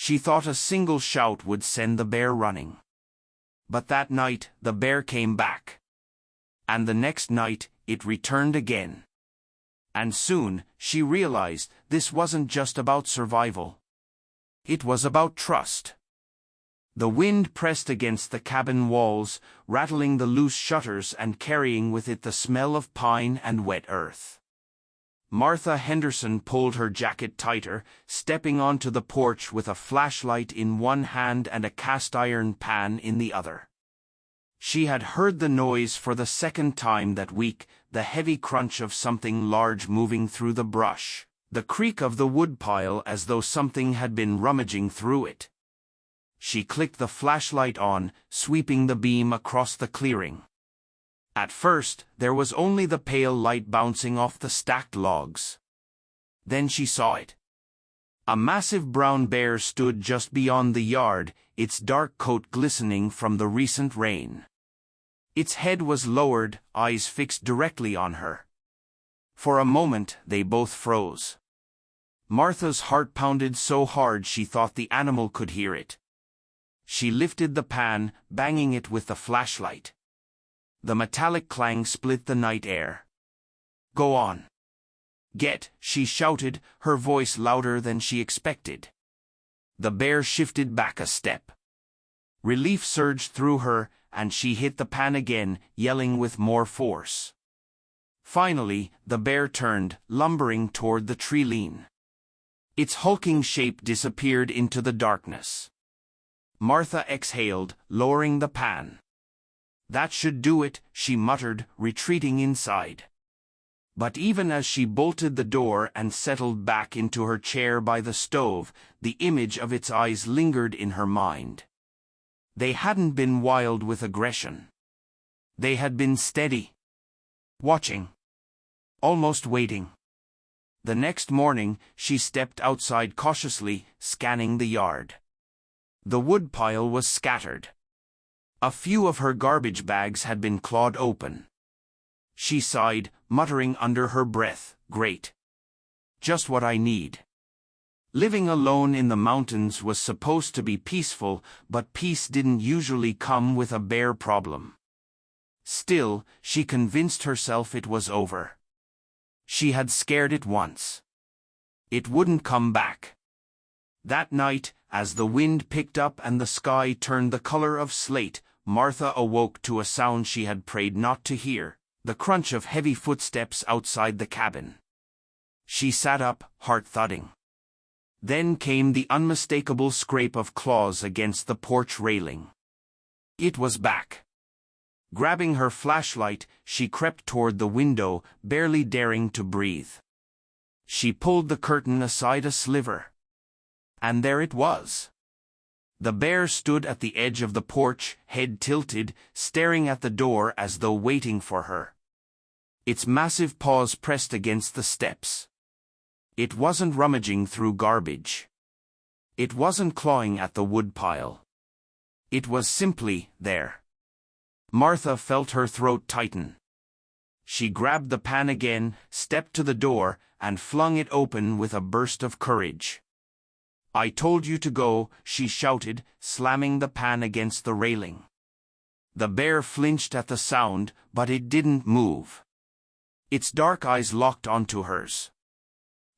She thought a single shout would send the bear running. But that night, the bear came back. And the next night, it returned again. And soon, she realized this wasn't just about survival. It was about trust. The wind pressed against the cabin walls, rattling the loose shutters and carrying with it the smell of pine and wet earth. Martha Henderson pulled her jacket tighter, stepping onto the porch with a flashlight in one hand and a cast-iron pan in the other. She had heard the noise for the second time that week, the heavy crunch of something large moving through the brush, the creak of the woodpile as though something had been rummaging through it. She clicked the flashlight on, sweeping the beam across the clearing. At first, there was only the pale light bouncing off the stacked logs. Then she saw it. A massive brown bear stood just beyond the yard, its dark coat glistening from the recent rain. Its head was lowered, eyes fixed directly on her. For a moment, they both froze. Martha's heart pounded so hard she thought the animal could hear it. She lifted the pan, banging it with the flashlight. The metallic clang split the night air. "Go on. Get," she shouted, her voice louder than she expected. The bear shifted back a step. Relief surged through her, and she hit the pan again, yelling with more force. Finally, the bear turned, lumbering toward the tree lean. Its hulking shape disappeared into the darkness. Martha exhaled, lowering the pan. "That should do it," she muttered, retreating inside. But even as she bolted the door and settled back into her chair by the stove, the image of its eyes lingered in her mind. They hadn't been wild with aggression. They had been steady. Watching. Almost waiting. The next morning, she stepped outside cautiously, scanning the yard. The woodpile was scattered. A few of her garbage bags had been clawed open. She sighed, muttering under her breath, "Great. Just what I need." Living alone in the mountains was supposed to be peaceful, but peace didn't usually come with a bear problem. Still, she convinced herself it was over. She had scared it once. It wouldn't come back. That night, as the wind picked up and the sky turned the color of slate, Martha awoke to a sound she had prayed not to hear, the crunch of heavy footsteps outside the cabin. She sat up, heart thudding. Then came the unmistakable scrape of claws against the porch railing. It was back. Grabbing her flashlight, she crept toward the window, barely daring to breathe. She pulled the curtain aside a sliver. And there it was. The bear stood at the edge of the porch, head tilted, staring at the door as though waiting for her. Its massive paws pressed against the steps. It wasn't rummaging through garbage. It wasn't clawing at the woodpile. It was simply there. Martha felt her throat tighten. She grabbed the pan again, stepped to the door, and flung it open with a burst of courage. "I told you to go," she shouted, slamming the pan against the railing. The bear flinched at the sound, but it didn't move. Its dark eyes locked onto hers.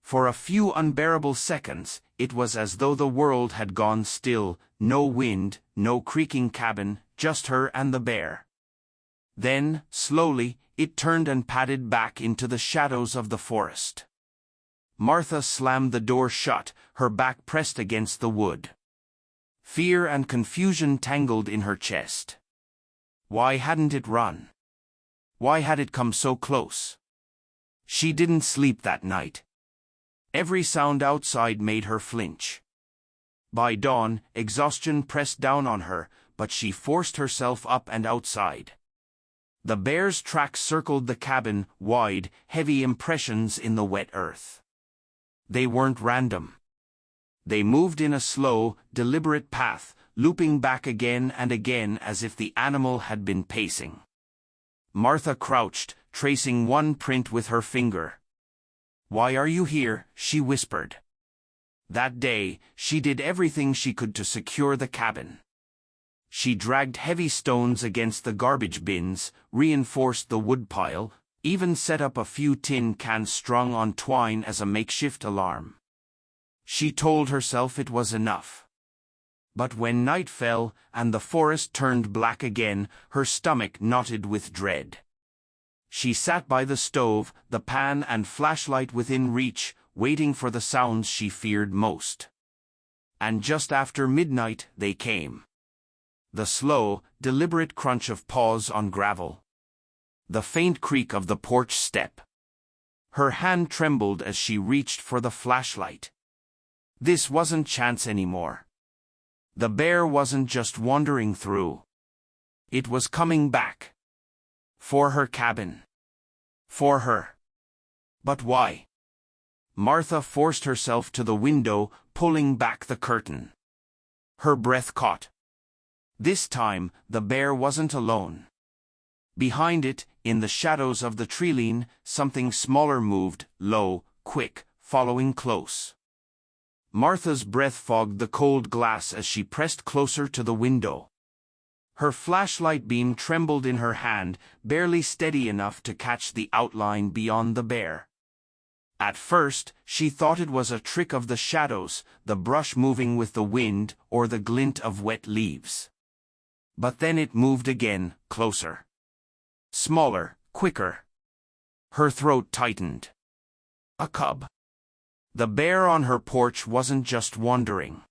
For a few unbearable seconds, it was as though the world had gone still, no wind, no creaking cabin, just her and the bear. Then, slowly, it turned and padded back into the shadows of the forest. Martha slammed the door shut, her back pressed against the wood. Fear and confusion tangled in her chest. Why hadn't it run? Why had it come so close? She didn't sleep that night. Every sound outside made her flinch. By dawn, exhaustion pressed down on her, but she forced herself up and outside. The bear's tracks circled the cabin, wide, heavy impressions in the wet earth. They weren't random. They moved in a slow, deliberate path, looping back again and again as if the animal had been pacing. Martha crouched, tracing one print with her finger. "Why are you here?" she whispered. That day, she did everything she could to secure the cabin. She dragged heavy stones against the garbage bins, reinforced the woodpile, even set up a few tin cans strung on twine as a makeshift alarm. She told herself it was enough. But when night fell and the forest turned black again, her stomach knotted with dread. She sat by the stove, the pan and flashlight within reach, waiting for the sounds she feared most. And just after midnight they came. The slow, deliberate crunch of paws on gravel. The faint creak of the porch step. Her hand trembled as she reached for the flashlight. This wasn't chance anymore. The bear wasn't just wandering through. It was coming back. For her cabin. For her. But why? Martha forced herself to the window, pulling back the curtain. Her breath caught. This time, the bear wasn't alone. Behind it, in the shadows of the treeline, something smaller moved, low, quick, following close. Martha's breath fogged the cold glass as she pressed closer to the window. Her flashlight beam trembled in her hand, barely steady enough to catch the outline beyond the bear. At first, she thought it was a trick of the shadows, the brush moving with the wind, or the glint of wet leaves. But then it moved again, closer. Smaller, quicker. Her throat tightened. A cub. The bear on her porch wasn't just wandering.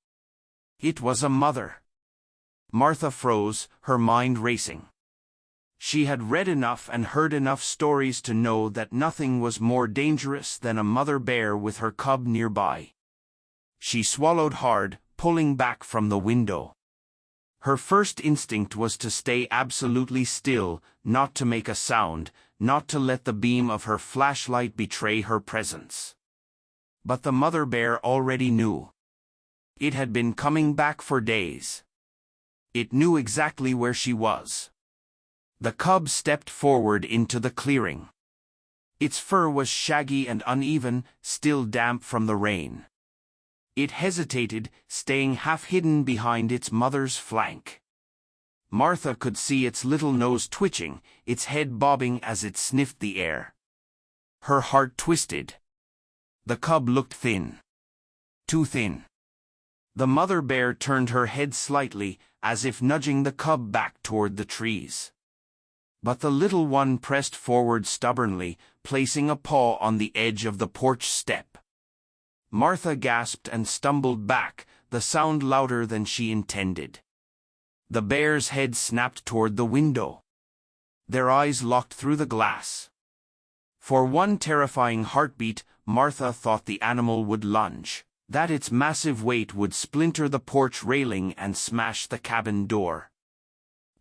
It was a mother. Martha froze, her mind racing. She had read enough and heard enough stories to know that nothing was more dangerous than a mother bear with her cub nearby. She swallowed hard, pulling back from the window. Her first instinct was to stay absolutely still, not to make a sound, not to let the beam of her flashlight betray her presence. But the mother bear already knew. It had been coming back for days. It knew exactly where she was. The cub stepped forward into the clearing. Its fur was shaggy and uneven, still damp from the rain. It hesitated, staying half-hidden behind its mother's flank. Martha could see its little nose twitching, its head bobbing as it sniffed the air. Her heart twisted. The cub looked thin. Too thin. The mother bear turned her head slightly, as if nudging the cub back toward the trees. But the little one pressed forward stubbornly, placing a paw on the edge of the porch step. Martha gasped and stumbled back, the sound louder than she intended. The bear's head snapped toward the window. Their eyes locked through the glass. For one terrifying heartbeat, Martha thought the animal would lunge, that its massive weight would splinter the porch railing and smash the cabin door.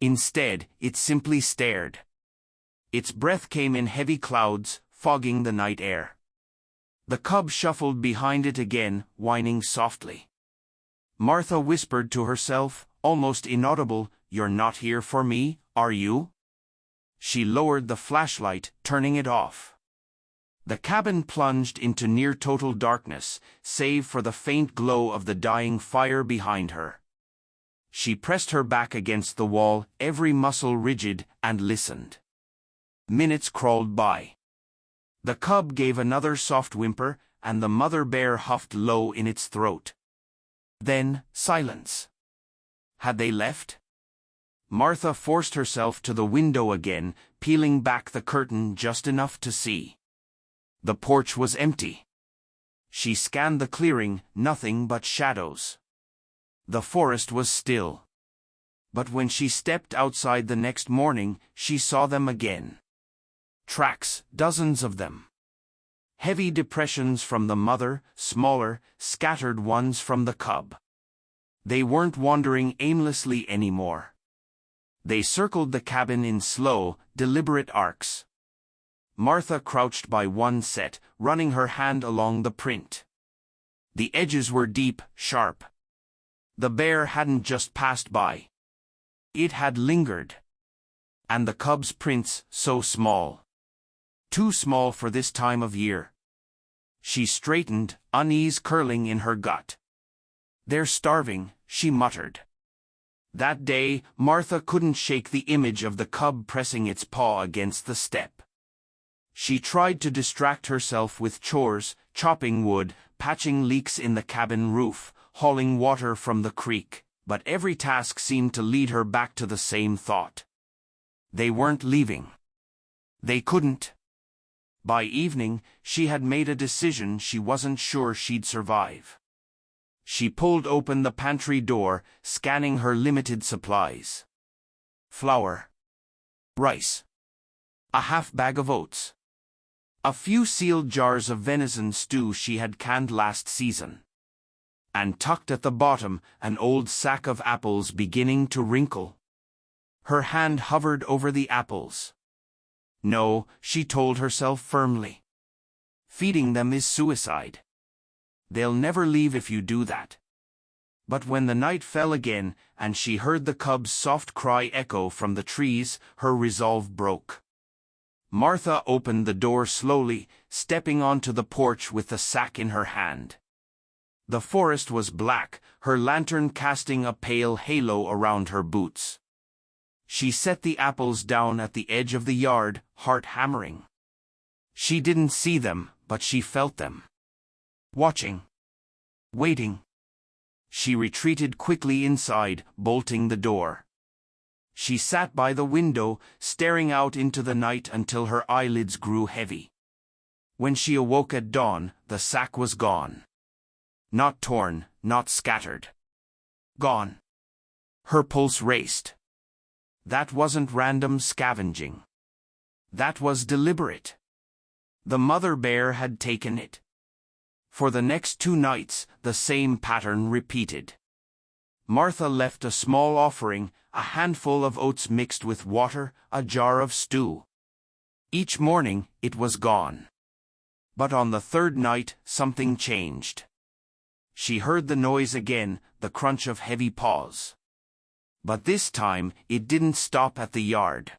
Instead, it simply stared. Its breath came in heavy clouds, fogging the night air. The cub shuffled behind it again, whining softly. Martha whispered to herself, almost inaudible, "You're not here for me, are you?" She lowered the flashlight, turning it off. The cabin plunged into near-total darkness, save for the faint glow of the dying fire behind her. She pressed her back against the wall, every muscle rigid, and listened. Minutes crawled by. The cub gave another soft whimper, and the mother bear huffed low in its throat. Then, silence. Had they left? Martha forced herself to the window again, peeling back the curtain just enough to see. The porch was empty. She scanned the clearing, nothing but shadows. The forest was still. But when she stepped outside the next morning, she saw them again. Tracks, dozens of them. Heavy depressions from the mother, smaller, scattered ones from the cub. They weren't wandering aimlessly anymore. They circled the cabin in slow, deliberate arcs. Martha crouched by one set, running her hand along the print. The edges were deep, sharp. The bear hadn't just passed by. It had lingered. And the cub's prints, so small. Too small for this time of year. She straightened, unease curling in her gut. "They're starving," she muttered. That day, Martha couldn't shake the image of the cub pressing its paw against the step. She tried to distract herself with chores, chopping wood, patching leaks in the cabin roof, hauling water from the creek, but every task seemed to lead her back to the same thought. They weren't leaving. They couldn't. By evening, she had made a decision she wasn't sure she'd survive. She pulled open the pantry door, scanning her limited supplies. Flour. Rice. A half bag of oats. A few sealed jars of venison stew she had canned last season. And tucked at the bottom, an old sack of apples beginning to wrinkle. Her hand hovered over the apples. No, she told herself firmly. Feeding them is suicide. They'll never leave if you do that. But when the night fell again, and she heard the cub's soft cry echo from the trees, her resolve broke. Martha opened the door slowly, stepping onto the porch with the sack in her hand. The forest was black, her lantern casting a pale halo around her boots. She set the apples down at the edge of the yard, heart hammering. She didn't see them, but she felt them. Watching. Waiting. She retreated quickly inside, bolting the door. She sat by the window, staring out into the night until her eyelids grew heavy. When she awoke at dawn, the sack was gone. Not torn, not scattered. Gone. Her pulse raced. That wasn't random scavenging. That was deliberate. The mother bear had taken it. For the next 2 nights, the same pattern repeated. Martha left a small offering, a handful of oats mixed with water, a jar of stew. Each morning, it was gone. But on the 3rd night, something changed. She heard the noise again, the crunch of heavy paws. But this time, it didn't stop at the yard.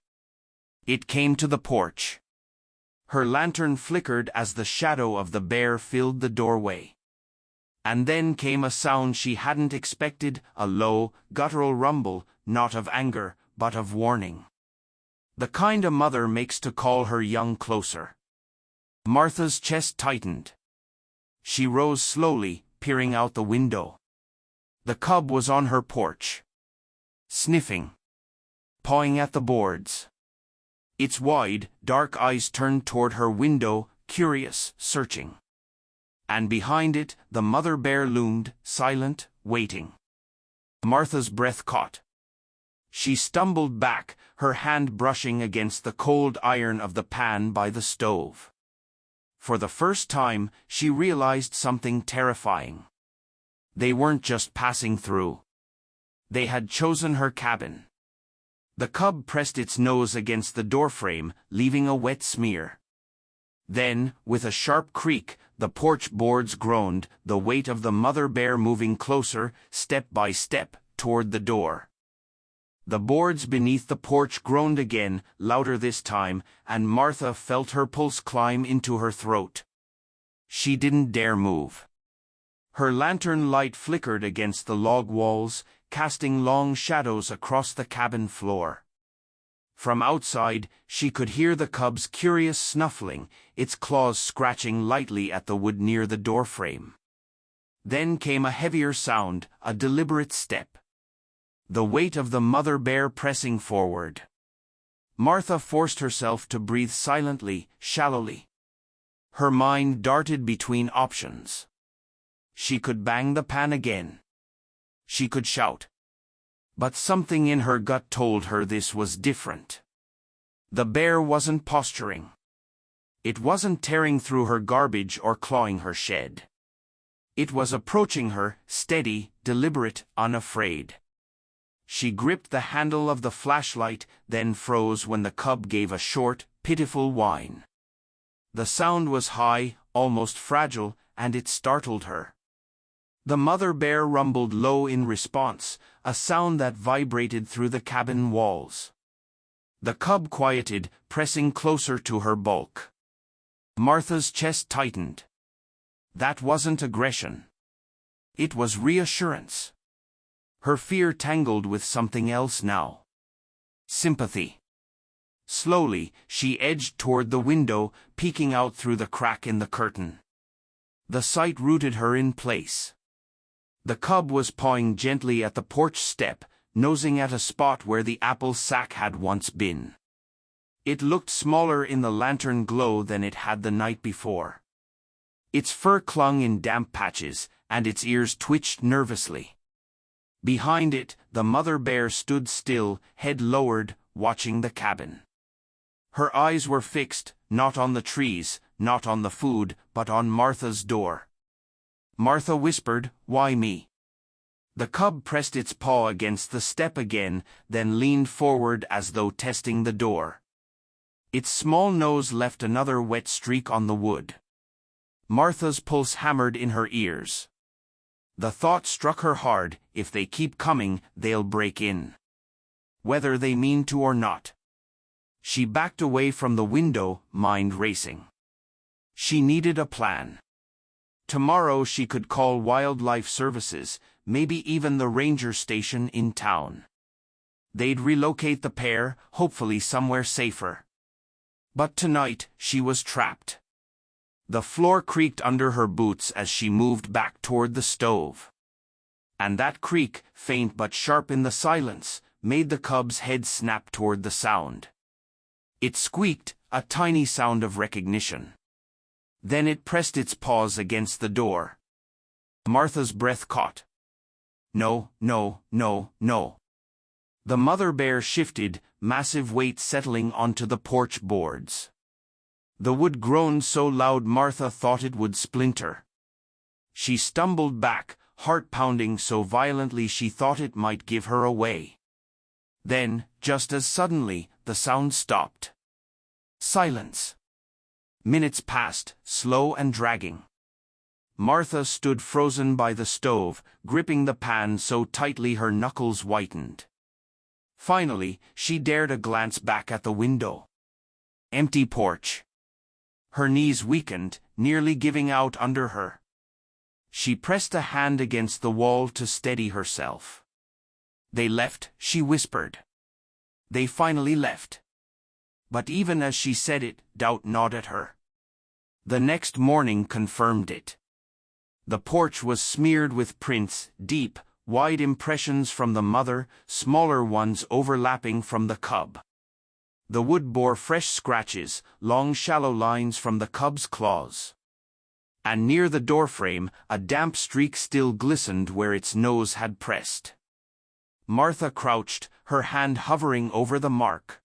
It came to the porch. Her lantern flickered as the shadow of the bear filled the doorway. And then came a sound she hadn't expected, a low, guttural rumble, not of anger, but of warning. The kind a mother makes to call her young closer. Martha's chest tightened. She rose slowly, peering out the window. The cub was on her porch. Sniffing. Pawing at the boards. Its wide, dark eyes turned toward her window, curious, searching. And behind it, the mother bear loomed, silent, waiting. Martha's breath caught. She stumbled back, her hand brushing against the cold iron of the pan by the stove. For the first time, she realized something terrifying. They weren't just passing through. They had chosen her cabin. The cub pressed its nose against the doorframe, leaving a wet smear. Then, with a sharp creak, the porch boards groaned, the weight of the mother bear moving closer, step by step, toward the door. The boards beneath the porch groaned again, louder this time, and Martha felt her pulse climb into her throat. She didn't dare move. Her lantern light flickered against the log walls, casting long shadows across the cabin floor. From outside, she could hear the cub's curious snuffling, its claws scratching lightly at the wood near the doorframe. Then came a heavier sound, a deliberate step. The weight of the mother bear pressing forward. Martha forced herself to breathe silently, shallowly. Her mind darted between options. She could bang the pan again. She could shout. But something in her gut told her this was different. The bear wasn't posturing. It wasn't tearing through her garbage or clawing her shed. It was approaching her, steady, deliberate, unafraid. She gripped the handle of the flashlight, then froze when the cub gave a short, pitiful whine. The sound was high, almost fragile, and it startled her. The mother bear rumbled low in response, a sound that vibrated through the cabin walls. The cub quieted, pressing closer to her bulk. Martha's chest tightened. That wasn't aggression. It was reassurance. Her fear tangled with something else now. Sympathy. Slowly, she edged toward the window, peeking out through the crack in the curtain. The sight rooted her in place. The cub was pawing gently at the porch step, nosing at a spot where the apple sack had once been. It looked smaller in the lantern glow than it had the night before. Its fur clung in damp patches, and its ears twitched nervously. Behind it, the mother bear stood still, head lowered, watching the cabin. Her eyes were fixed, not on the trees, not on the food, but on Martha's door. Martha whispered, "Why me?" The cub pressed its paw against the step again, then leaned forward as though testing the door. Its small nose left another wet streak on the wood. Martha's pulse hammered in her ears. The thought struck her hard, if they keep coming, they'll break in. Whether they mean to or not. She backed away from the window, mind racing. She needed a plan. Tomorrow she could call wildlife services, maybe even the ranger station in town. They'd relocate the pair, hopefully somewhere safer. But tonight, she was trapped. The floor creaked under her boots as she moved back toward the stove. And that creak, faint but sharp in the silence, made the cub's head snap toward the sound. It squeaked, a tiny sound of recognition. Then it pressed its paws against the door. Martha's breath caught. No, no, no, no. The mother bear shifted, massive weight settling onto the porch boards. The wood groaned so loud Martha thought it would splinter. She stumbled back, heart pounding so violently she thought it might give her away. Then, just as suddenly, the sound stopped. Silence. Minutes passed, slow and dragging. Martha stood frozen by the stove, gripping the pan so tightly her knuckles whitened. Finally, she dared a glance back at the window. Empty porch. Her knees weakened, nearly giving out under her. She pressed a hand against the wall to steady herself. They left, she whispered. They finally left. But even as she said it, doubt gnawed at her. The next morning confirmed it. The porch was smeared with prints, deep, wide impressions from the mother, smaller ones overlapping from the cub. The wood bore fresh scratches, long shallow lines from the cub's claws. And near the doorframe, a damp streak still glistened where its nose had pressed. Martha crouched, her hand hovering over the mark.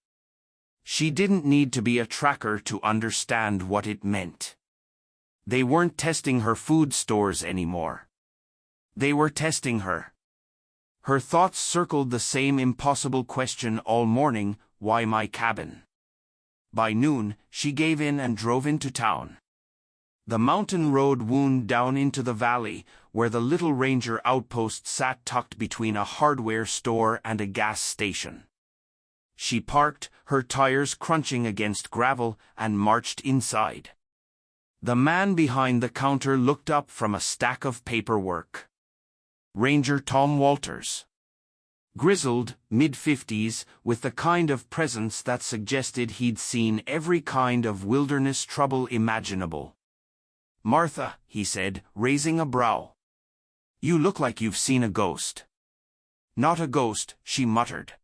She didn't need to be a tracker to understand what it meant. They weren't testing her food stores anymore. They were testing her. Her thoughts circled the same impossible question all morning, why my cabin? By noon, she gave in and drove into town. The mountain road wound down into the valley, where the little ranger outpost sat tucked between a hardware store and a gas station. She parked, her tires crunching against gravel, and marched inside. The man behind the counter looked up from a stack of paperwork. Ranger Tom Walters. Grizzled, mid-50s, with the kind of presence that suggested he'd seen every kind of wilderness trouble imaginable. Martha, he said, raising a brow. You look like you've seen a ghost. Not a ghost, she muttered.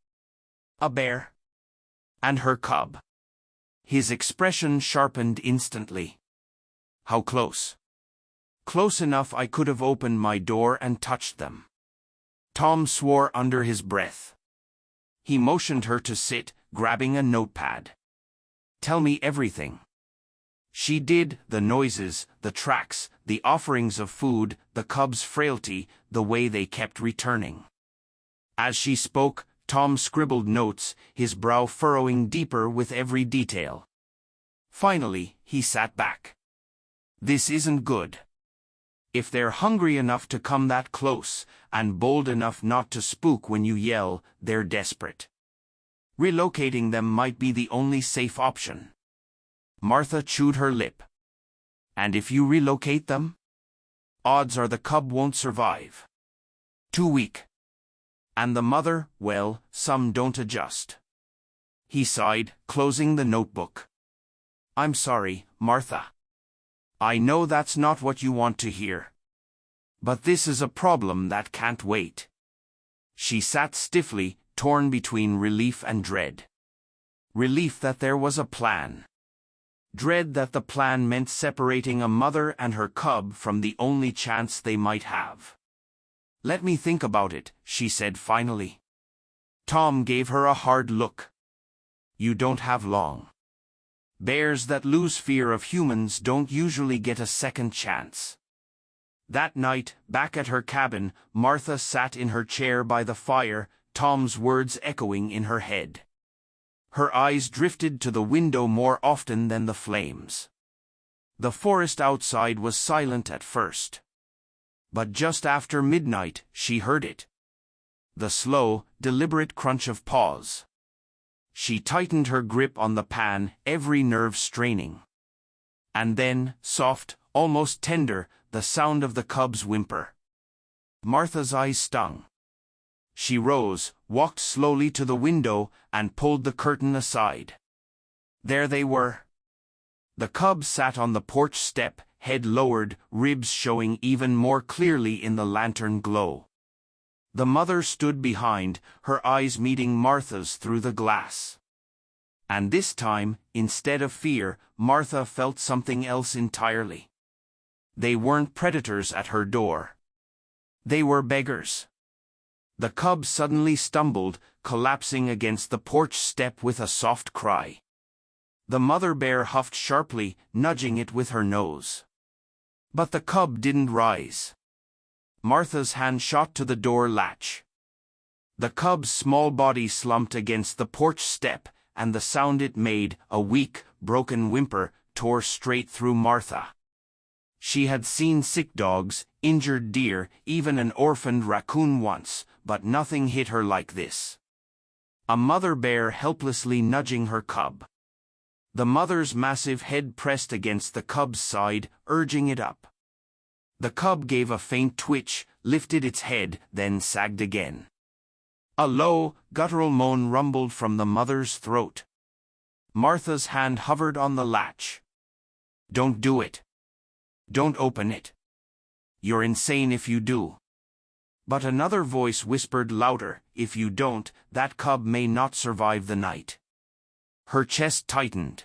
A bear. And her cub. His expression sharpened instantly. How close? Close enough I could have opened my door and touched them. Tom swore under his breath. He motioned her to sit, grabbing a notepad. Tell me everything. She did, the noises, the tracks, the offerings of food, the cub's frailty, the way they kept returning. As she spoke, Tom scribbled notes, his brow furrowing deeper with every detail. Finally, he sat back. This isn't good. If they're hungry enough to come that close, and bold enough not to spook when you yell, they're desperate. Relocating them might be the only safe option. Martha chewed her lip. And if you relocate them? odds are the cub won't survive. Too weak. And the mother, well, some don't adjust. He sighed, closing the notebook. I'm sorry, Martha. I know that's not what you want to hear. But this is a problem that can't wait. She sat stiffly, torn between relief and dread. Relief that there was a plan. Dread that the plan meant separating a mother and her cub from the only chance they might have. Let me think about it, she said finally. Tom gave her a hard look. You don't have long. Bears that lose fear of humans don't usually get a second chance. That night, back at her cabin, Martha sat in her chair by the fire, Tom's words echoing in her head. Her eyes drifted to the window more often than the flames. The forest outside was silent at first. But just after midnight, she heard it. The slow, deliberate crunch of paws. She tightened her grip on the pan, every nerve straining. And then, soft, almost tender, the sound of the cub's whimper. Martha's eyes stung. She rose, walked slowly to the window, and pulled the curtain aside. There they were. The cub sat on the porch step, head lowered, ribs showing even more clearly in the lantern glow. The mother stood behind, her eyes meeting Martha's through the glass. And this time, instead of fear, Martha felt something else entirely. They weren't predators at her door. They were beggars. The cub suddenly stumbled, collapsing against the porch step with a soft cry. The mother bear huffed sharply, nudging it with her nose. But the cub didn't rise. Martha's hand shot to the door latch. The cub's small body slumped against the porch step, and the sound it made, a weak, broken whimper, tore straight through Martha. She had seen sick dogs, injured deer, even an orphaned raccoon once, but nothing hit her like this. A mother bear helplessly nudging her cub. The mother's massive head pressed against the cub's side, urging it up. The cub gave a faint twitch, lifted its head, then sagged again. A low, guttural moan rumbled from the mother's throat. Martha's hand hovered on the latch. Don't do it. Don't open it. You're insane if you do. But another voice whispered louder, if you don't, that cub may not survive the night. Her chest tightened.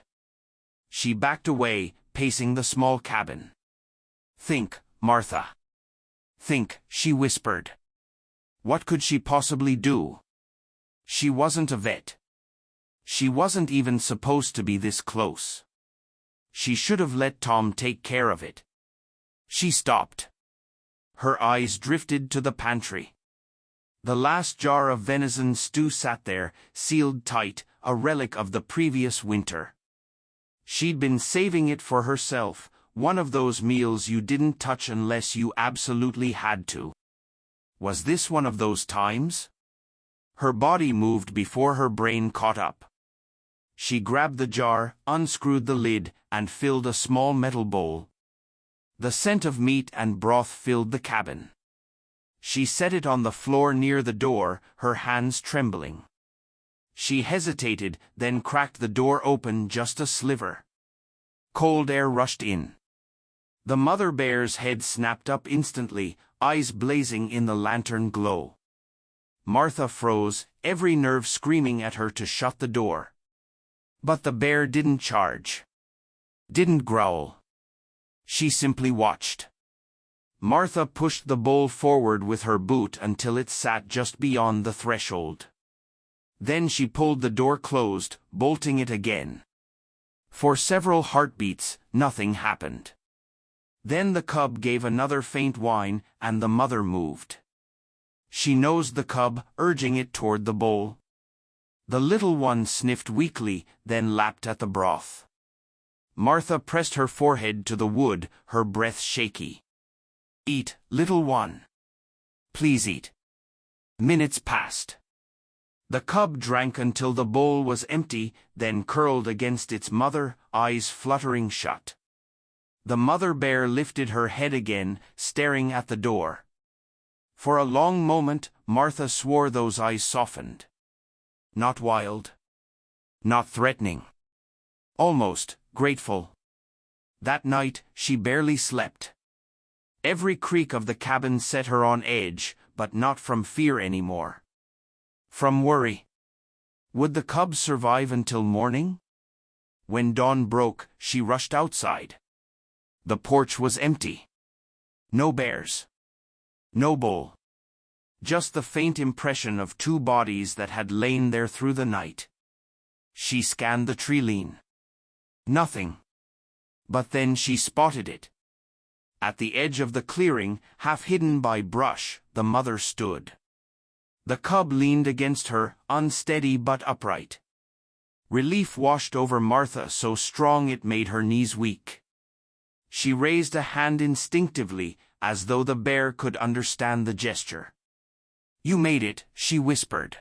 She backed away, pacing the small cabin. Think, Martha. Think, she whispered. What could she possibly do? She wasn't a vet. She wasn't even supposed to be this close. She should have let Tom take care of it. She stopped. Her eyes drifted to the pantry. The last jar of venison stew sat there, sealed tight, a relic of the previous winter. She'd been saving it for herself, one of those meals you didn't touch unless you absolutely had to. Was this one of those times? Her body moved before her brain caught up. She grabbed the jar, unscrewed the lid, and filled a small metal bowl. The scent of meat and broth filled the cabin. She set it on the floor near the door, her hands trembling. She hesitated, then cracked the door open just a sliver. Cold air rushed in. The mother bear's head snapped up instantly, eyes blazing in the lantern glow. Martha froze, every nerve screaming at her to shut the door. But the bear didn't charge. Didn't growl. She simply watched. Martha pushed the bowl forward with her boot until it sat just beyond the threshold. Then she pulled the door closed, bolting it again. For several heartbeats, nothing happened. Then the cub gave another faint whine, and the mother moved. She nosed the cub, urging it toward the bowl. The little one sniffed weakly, then lapped at the broth. Martha pressed her forehead to the wood, her breath shaky. Eat, little one. Please eat. Minutes passed. The cub drank until the bowl was empty, then curled against its mother, eyes fluttering shut. The mother bear lifted her head again, staring at the door. For a long moment, Martha swore those eyes softened. Not wild. Not threatening. Almost grateful. That night, she barely slept. Every creak of the cabin set her on edge, but not from fear anymore. From worry. Would the cubs survive until morning? When dawn broke, she rushed outside. The porch was empty. No bears. No bull. Just the faint impression of two bodies that had lain there through the night. She scanned the tree line. Nothing. But then she spotted it. At the edge of the clearing, half hidden by brush, the mother stood. The cub leaned against her, unsteady but upright. Relief washed over Martha so strong it made her knees weak. She raised a hand instinctively, as though the bear could understand the gesture. "You made it," she whispered.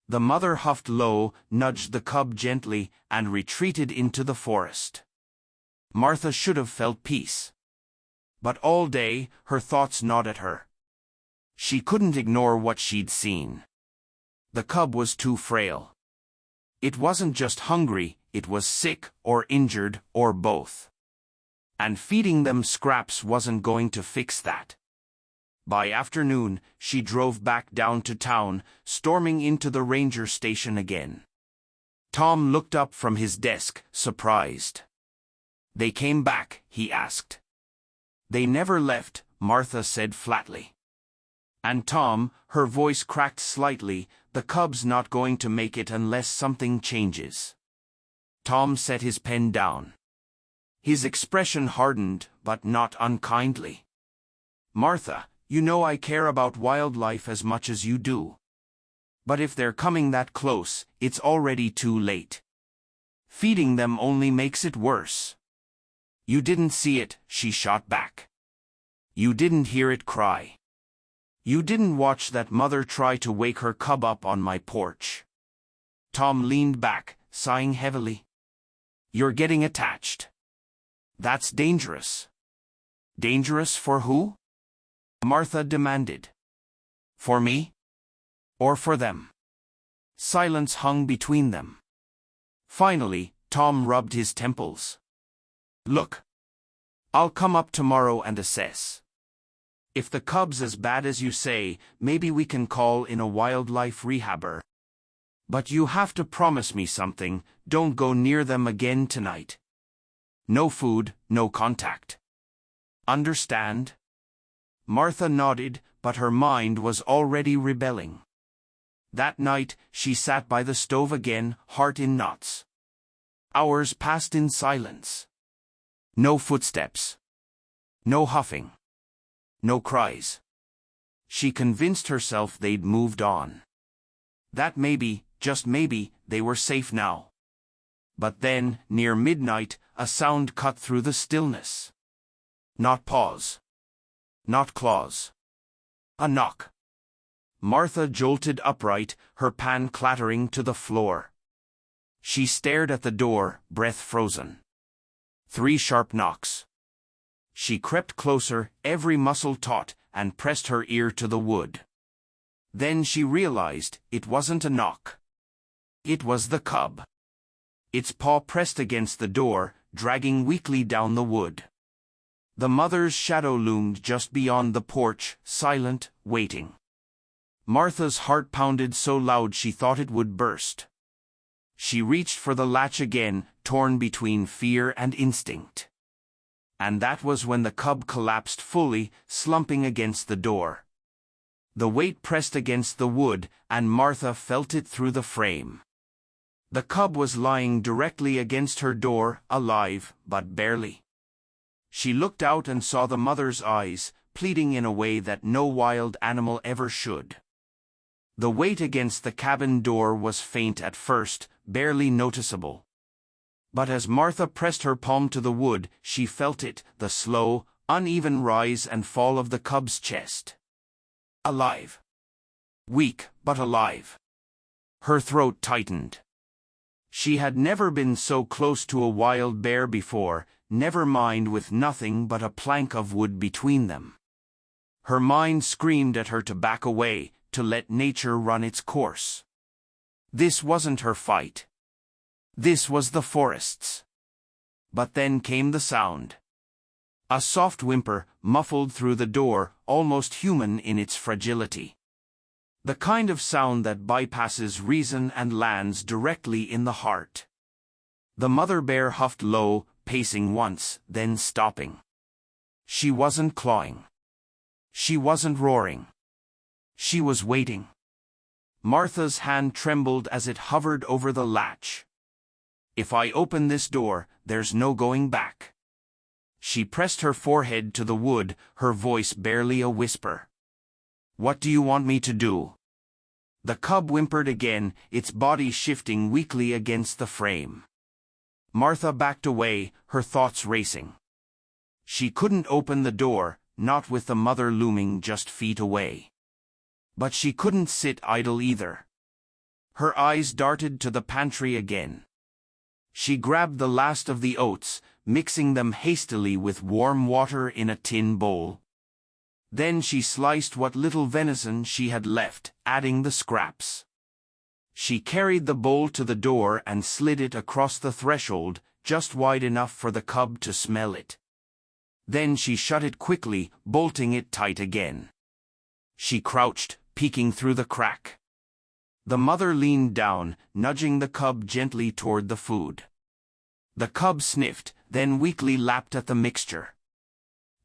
The mother huffed low, nudged the cub gently, and retreated into the forest. Martha should have felt peace. But all day, her thoughts gnawed at her. She couldn't ignore what she'd seen. The cub was too frail. It wasn't just hungry, it was sick, or injured, or both. And feeding them scraps wasn't going to fix that. By afternoon, she drove back down to town, storming into the ranger station again. Tom looked up from his desk, surprised. "They came back?" he asked. "They never left," Martha said flatly. And Tom, her voice cracked slightly, "The cub's not going to make it unless something changes." Tom set his pen down. His expression hardened, but not unkindly. "Martha, you know I care about wildlife as much as you do. But if they're coming that close, it's already too late. Feeding them only makes it worse." "You didn't see it," she shot back. "You didn't hear it cry. You didn't watch that mother try to wake her cub up on my porch." Tom leaned back, sighing heavily. "You're getting attached. That's dangerous." "Dangerous for who?" Martha demanded. "For me? Or for them?" Silence hung between them. Finally, Tom rubbed his temples. "Look. I'll come up tomorrow and assess. If the cub's as bad as you say, maybe we can call in a wildlife rehabber. But you have to promise me something, don't go near them again tonight. No food, no contact. Understand?" Martha nodded, but her mind was already rebelling. That night, she sat by the stove again, heart in knots. Hours passed in silence. No footsteps. No huffing. No cries. She convinced herself they'd moved on. That maybe, just maybe, they were safe now. But then, near midnight, a sound cut through the stillness. Not paws. Not claws. A knock. Martha jolted upright, her pan clattering to the floor. She stared at the door, breath frozen. 3 sharp knocks. She crept closer, every muscle taut, and pressed her ear to the wood. Then she realized it wasn't a knock. It was the cub. Its paw pressed against the door, dragging weakly down the wood. The mother's shadow loomed just beyond the porch, silent, waiting. Martha's heart pounded so loud she thought it would burst. She reached for the latch again, torn between fear and instinct. And that was when the cub collapsed fully, slumping against the door. The weight pressed against the wood, and Martha felt it through the frame. The cub was lying directly against her door, alive, but barely. She looked out and saw the mother's eyes, pleading in a way that no wild animal ever should. The weight against the cabin door was faint at first, barely noticeable. But as Martha pressed her palm to the wood, she felt it, the slow, uneven rise and fall of the cub's chest. Alive. Weak, but alive. Her throat tightened. She had never been so close to a wild bear before, never mind with nothing but a plank of wood between them. Her mind screamed at her to back away, to let nature run its course. This wasn't her fight. This was the forest's. But then came the sound. A soft whimper, muffled through the door, almost human in its fragility. The kind of sound that bypasses reason and lands directly in the heart. The mother bear huffed low, pacing once, then stopping. She wasn't clawing. She wasn't roaring. She was waiting. Martha's hand trembled as it hovered over the latch. If I open this door, there's no going back. She pressed her forehead to the wood, her voice barely a whisper. What do you want me to do? The cub whimpered again, its body shifting weakly against the frame. Martha backed away, her thoughts racing. She couldn't open the door, not with the mother looming just feet away. But she couldn't sit idle either. Her eyes darted to the pantry again. She grabbed the last of the oats, mixing them hastily with warm water in a tin bowl. Then she sliced what little venison she had left, adding the scraps. She carried the bowl to the door and slid it across the threshold, just wide enough for the cub to smell it. Then she shut it quickly, bolting it tight again. She crouched, peeking through the crack. The mother leaned down, nudging the cub gently toward the food. The cub sniffed, then weakly lapped at the mixture.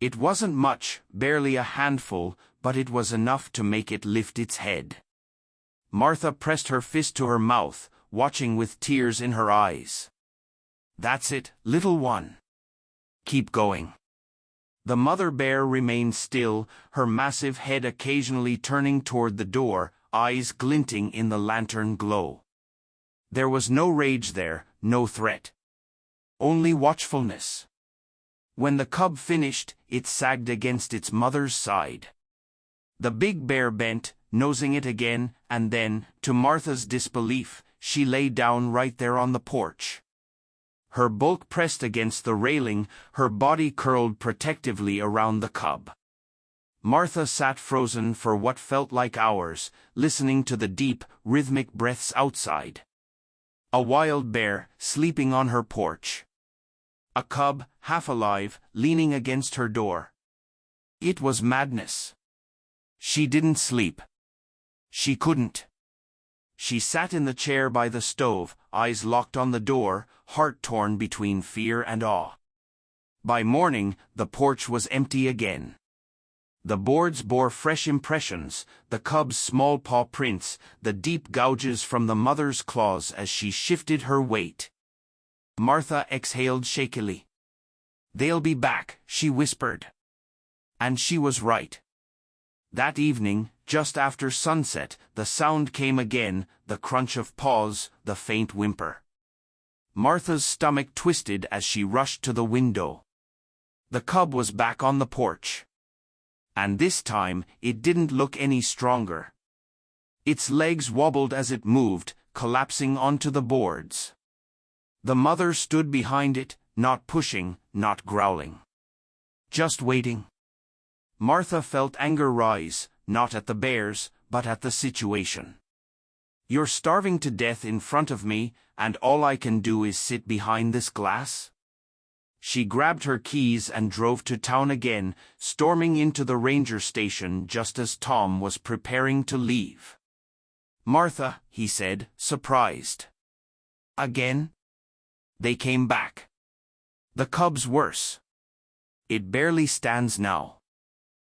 It wasn't much, barely a handful, but it was enough to make it lift its head. Martha pressed her fist to her mouth, watching with tears in her eyes. That's it, little one. Keep going. The mother bear remained still, her massive head occasionally turning toward the door, eyes glinting in the lantern glow. There was no rage there, no threat. Only watchfulness. When the cub finished, it sagged against its mother's side. The big bear bent, nosing it again, and then, to Martha's disbelief, she lay down right there on the porch. Her bulk pressed against the railing, her body curled protectively around the cub. Martha sat frozen for what felt like hours, listening to the deep, rhythmic breaths outside. A wild bear, sleeping on her porch. A cub, half alive, leaning against her door. It was madness. She didn't sleep. She couldn't. She sat in the chair by the stove, eyes locked on the door, heart torn between fear and awe. By morning, the porch was empty again. The boards bore fresh impressions, the cub's small paw prints, the deep gouges from the mother's claws as she shifted her weight. Martha exhaled shakily. They'll be back, she whispered. And she was right. That evening, just after sunset, the sound came again, the crunch of paws, the faint whimper. Martha's stomach twisted as she rushed to the window. The cub was back on the porch. And this time, it didn't look any stronger. Its legs wobbled as it moved, collapsing onto the boards. The mother stood behind it, not pushing, not growling. Just waiting. Martha felt anger rise, not at the bears, but at the situation. You're starving to death in front of me, and all I can do is sit behind this glass? She grabbed her keys and drove to town again, storming into the ranger station just as Tom was preparing to leave. Martha, he said, surprised. Again? They came back. The cub's worse. It barely stands now.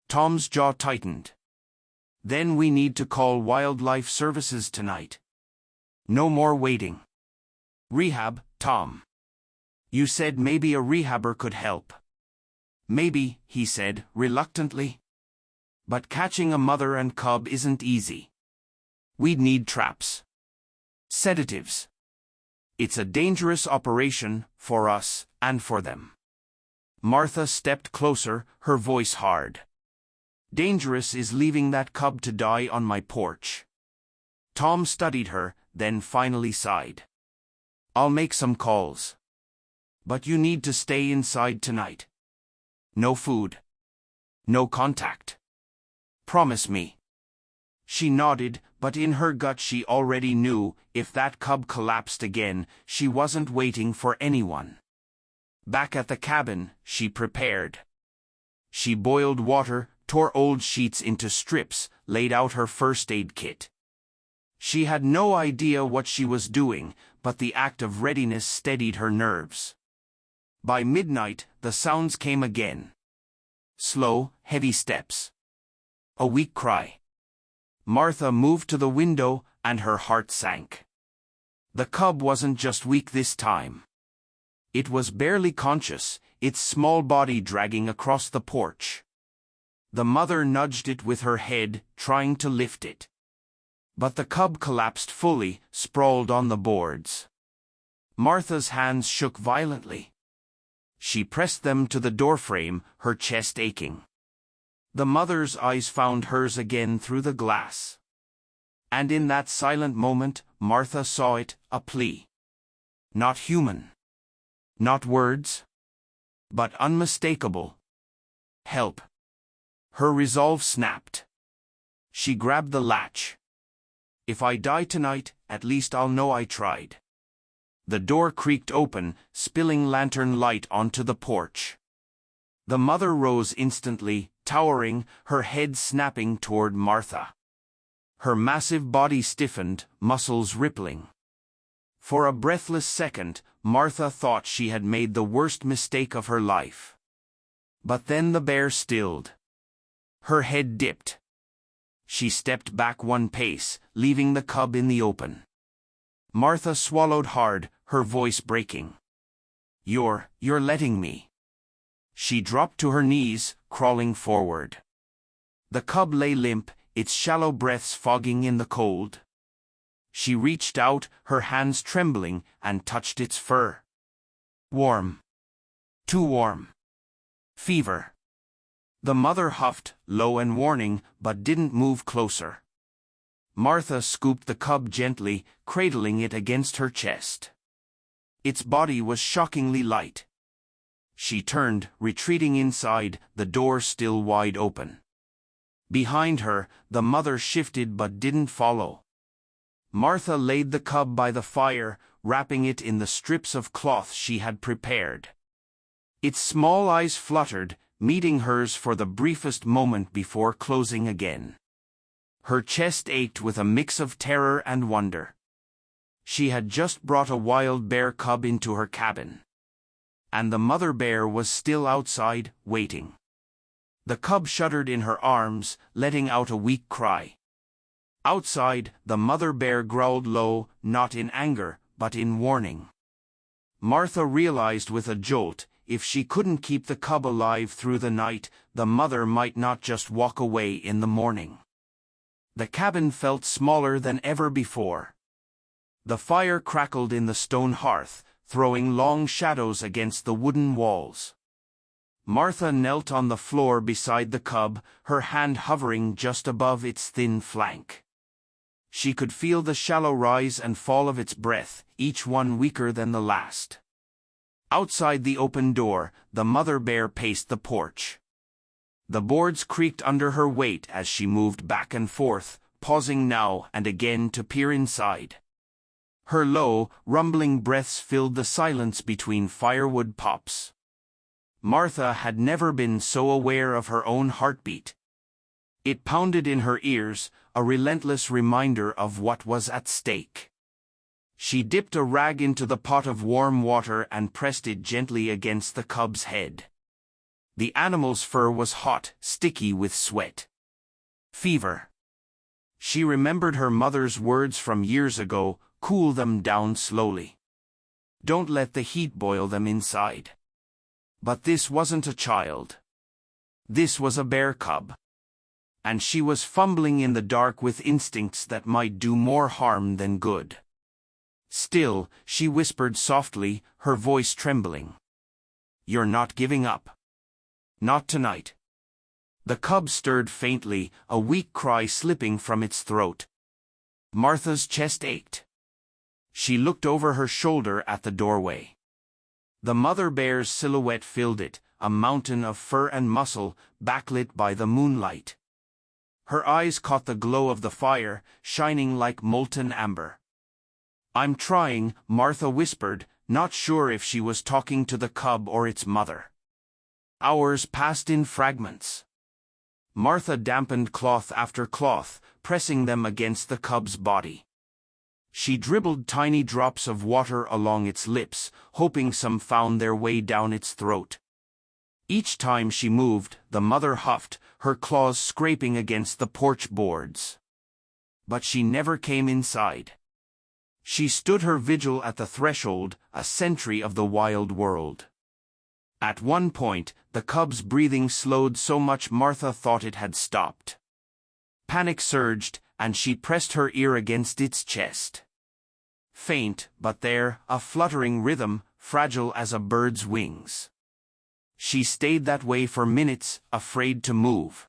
Tom's jaw tightened. Then we need to call wildlife services tonight. No more waiting. Rehab, Tom. You said maybe a rehabber could help. Maybe, he said, reluctantly. But catching a mother and cub isn't easy. We'd need traps. Sedatives. It's a dangerous operation, for us, and for them. Martha stepped closer, her voice hard. Dangerous is leaving that cub to die on my porch. Tom studied her, then finally sighed. I'll make some calls. But you need to stay inside tonight. No food. No contact. Promise me." She nodded, but in her gut she already knew, if that cub collapsed again, she wasn't waiting for anyone. Back at the cabin, she prepared. She boiled water, tore old sheets into strips, laid out her first aid kit. She had no idea what she was doing, but the act of readiness steadied her nerves. By midnight, the sounds came again. Slow, heavy steps. A weak cry. Martha moved to the window, and her heart sank. The cub wasn't just weak this time. It was barely conscious, its small body dragging across the porch. The mother nudged it with her head, trying to lift it. But the cub collapsed fully, sprawled on the boards. Martha's hands shook violently. She pressed them to the doorframe, her chest aching. The mother's eyes found hers again through the glass. And in that silent moment, Martha saw it, a plea. Not human. Not words. But unmistakable. Help. Her resolve snapped. She grabbed the latch. If I die tonight, at least I'll know I tried. The door creaked open, spilling lantern light onto the porch. The mother rose instantly, towering, her head snapping toward Martha. Her massive body stiffened, muscles rippling. For a breathless second, Martha thought she had made the worst mistake of her life. But then the bear stilled. Her head dipped. She stepped back one pace, leaving the cub in the open. Martha swallowed hard, her voice breaking. You're letting me." She dropped to her knees, crawling forward. The cub lay limp, its shallow breaths fogging in the cold. She reached out, her hands trembling, and touched its fur. Warm. Too warm. Fever. The mother huffed, low and warning, but didn't move closer. Martha scooped the cub gently, cradling it against her chest. Its body was shockingly light. She turned, retreating inside, the door still wide open. Behind her, the mother shifted but didn't follow. Martha laid the cub by the fire, wrapping it in the strips of cloth she had prepared. Its small eyes fluttered, meeting hers for the briefest moment before closing again. Her chest ached with a mix of terror and wonder. She had just brought a wild bear cub into her cabin. And the mother bear was still outside, waiting. The cub shuddered in her arms, letting out a weak cry. Outside, the mother bear growled low, not in anger, but in warning. Martha realized with a jolt, if she couldn't keep the cub alive through the night, the mother might not just walk away in the morning. The cabin felt smaller than ever before. The fire crackled in the stone hearth, throwing long shadows against the wooden walls. Martha knelt on the floor beside the cub, her hand hovering just above its thin flank. She could feel the shallow rise and fall of its breath, each one weaker than the last. Outside the open door, the mother bear paced the porch. The boards creaked under her weight as she moved back and forth, pausing now and again to peer inside. Her low, rumbling breaths filled the silence between firewood pops. Martha had never been so aware of her own heartbeat. It pounded in her ears, a relentless reminder of what was at stake. She dipped a rag into the pot of warm water and pressed it gently against the cub's head. The animal's fur was hot, sticky with sweat. Fever. She remembered her mother's words from years ago, cool them down slowly. Don't let the heat boil them inside. But this wasn't a child. This was a bear cub. And she was fumbling in the dark with instincts that might do more harm than good. Still, she whispered softly, her voice trembling. You're not giving up. Not tonight. The cub stirred faintly, a weak cry slipping from its throat. Martha's chest ached. She looked over her shoulder at the doorway. The mother bear's silhouette filled it, a mountain of fur and muscle, backlit by the moonlight. Her eyes caught the glow of the fire, shining like molten amber. "I'm trying," Martha whispered, not sure if she was talking to the cub or its mother. Hours passed in fragments. Martha dampened cloth after cloth, pressing them against the cub's body. She dribbled tiny drops of water along its lips, hoping some found their way down its throat. Each time she moved, the mother huffed, her claws scraping against the porch boards. But she never came inside. She stood her vigil at the threshold, a sentry of the wild world. At one point, the cub's breathing slowed so much Martha thought it had stopped. Panic surged, and she pressed her ear against its chest. Faint, but there, a fluttering rhythm, fragile as a bird's wings. She stayed that way for minutes, afraid to move.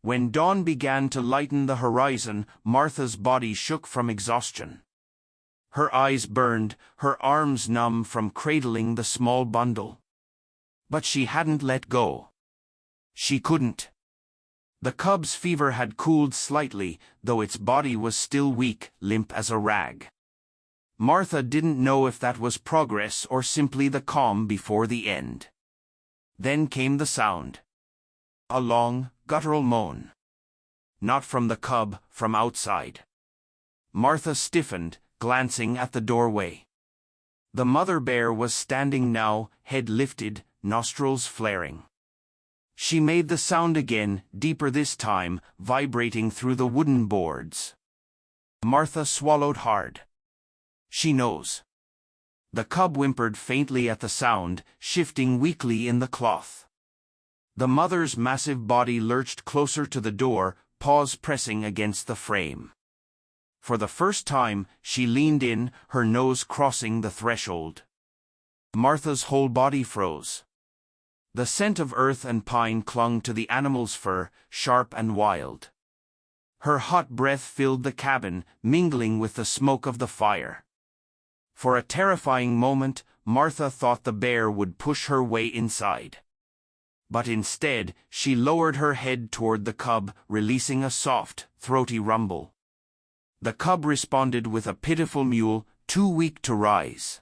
When dawn began to lighten the horizon, Martha's body shook from exhaustion. Her eyes burned, her arms numb from cradling the small bundle. But she hadn't let go. She couldn't. The cub's fever had cooled slightly, though its body was still weak, limp as a rag. Martha didn't know if that was progress or simply the calm before the end. Then came the sound. A long, guttural moan. Not from the cub, from outside. Martha stiffened, glancing at the doorway. The mother bear was standing now, head lifted, nostrils flaring. She made the sound again, deeper this time, vibrating through the wooden boards. Martha swallowed hard. She knows. The cub whimpered faintly at the sound, shifting weakly in the cloth. The mother's massive body lurched closer to the door, paws pressing against the frame. For the first time, she leaned in, her nose crossing the threshold. Martha's whole body froze. The scent of earth and pine clung to the animal's fur, sharp and wild. Her hot breath filled the cabin, mingling with the smoke of the fire. For a terrifying moment, Martha thought the bear would push her way inside. But instead, she lowered her head toward the cub, releasing a soft, throaty rumble. The cub responded with a pitiful mewl, too weak to rise.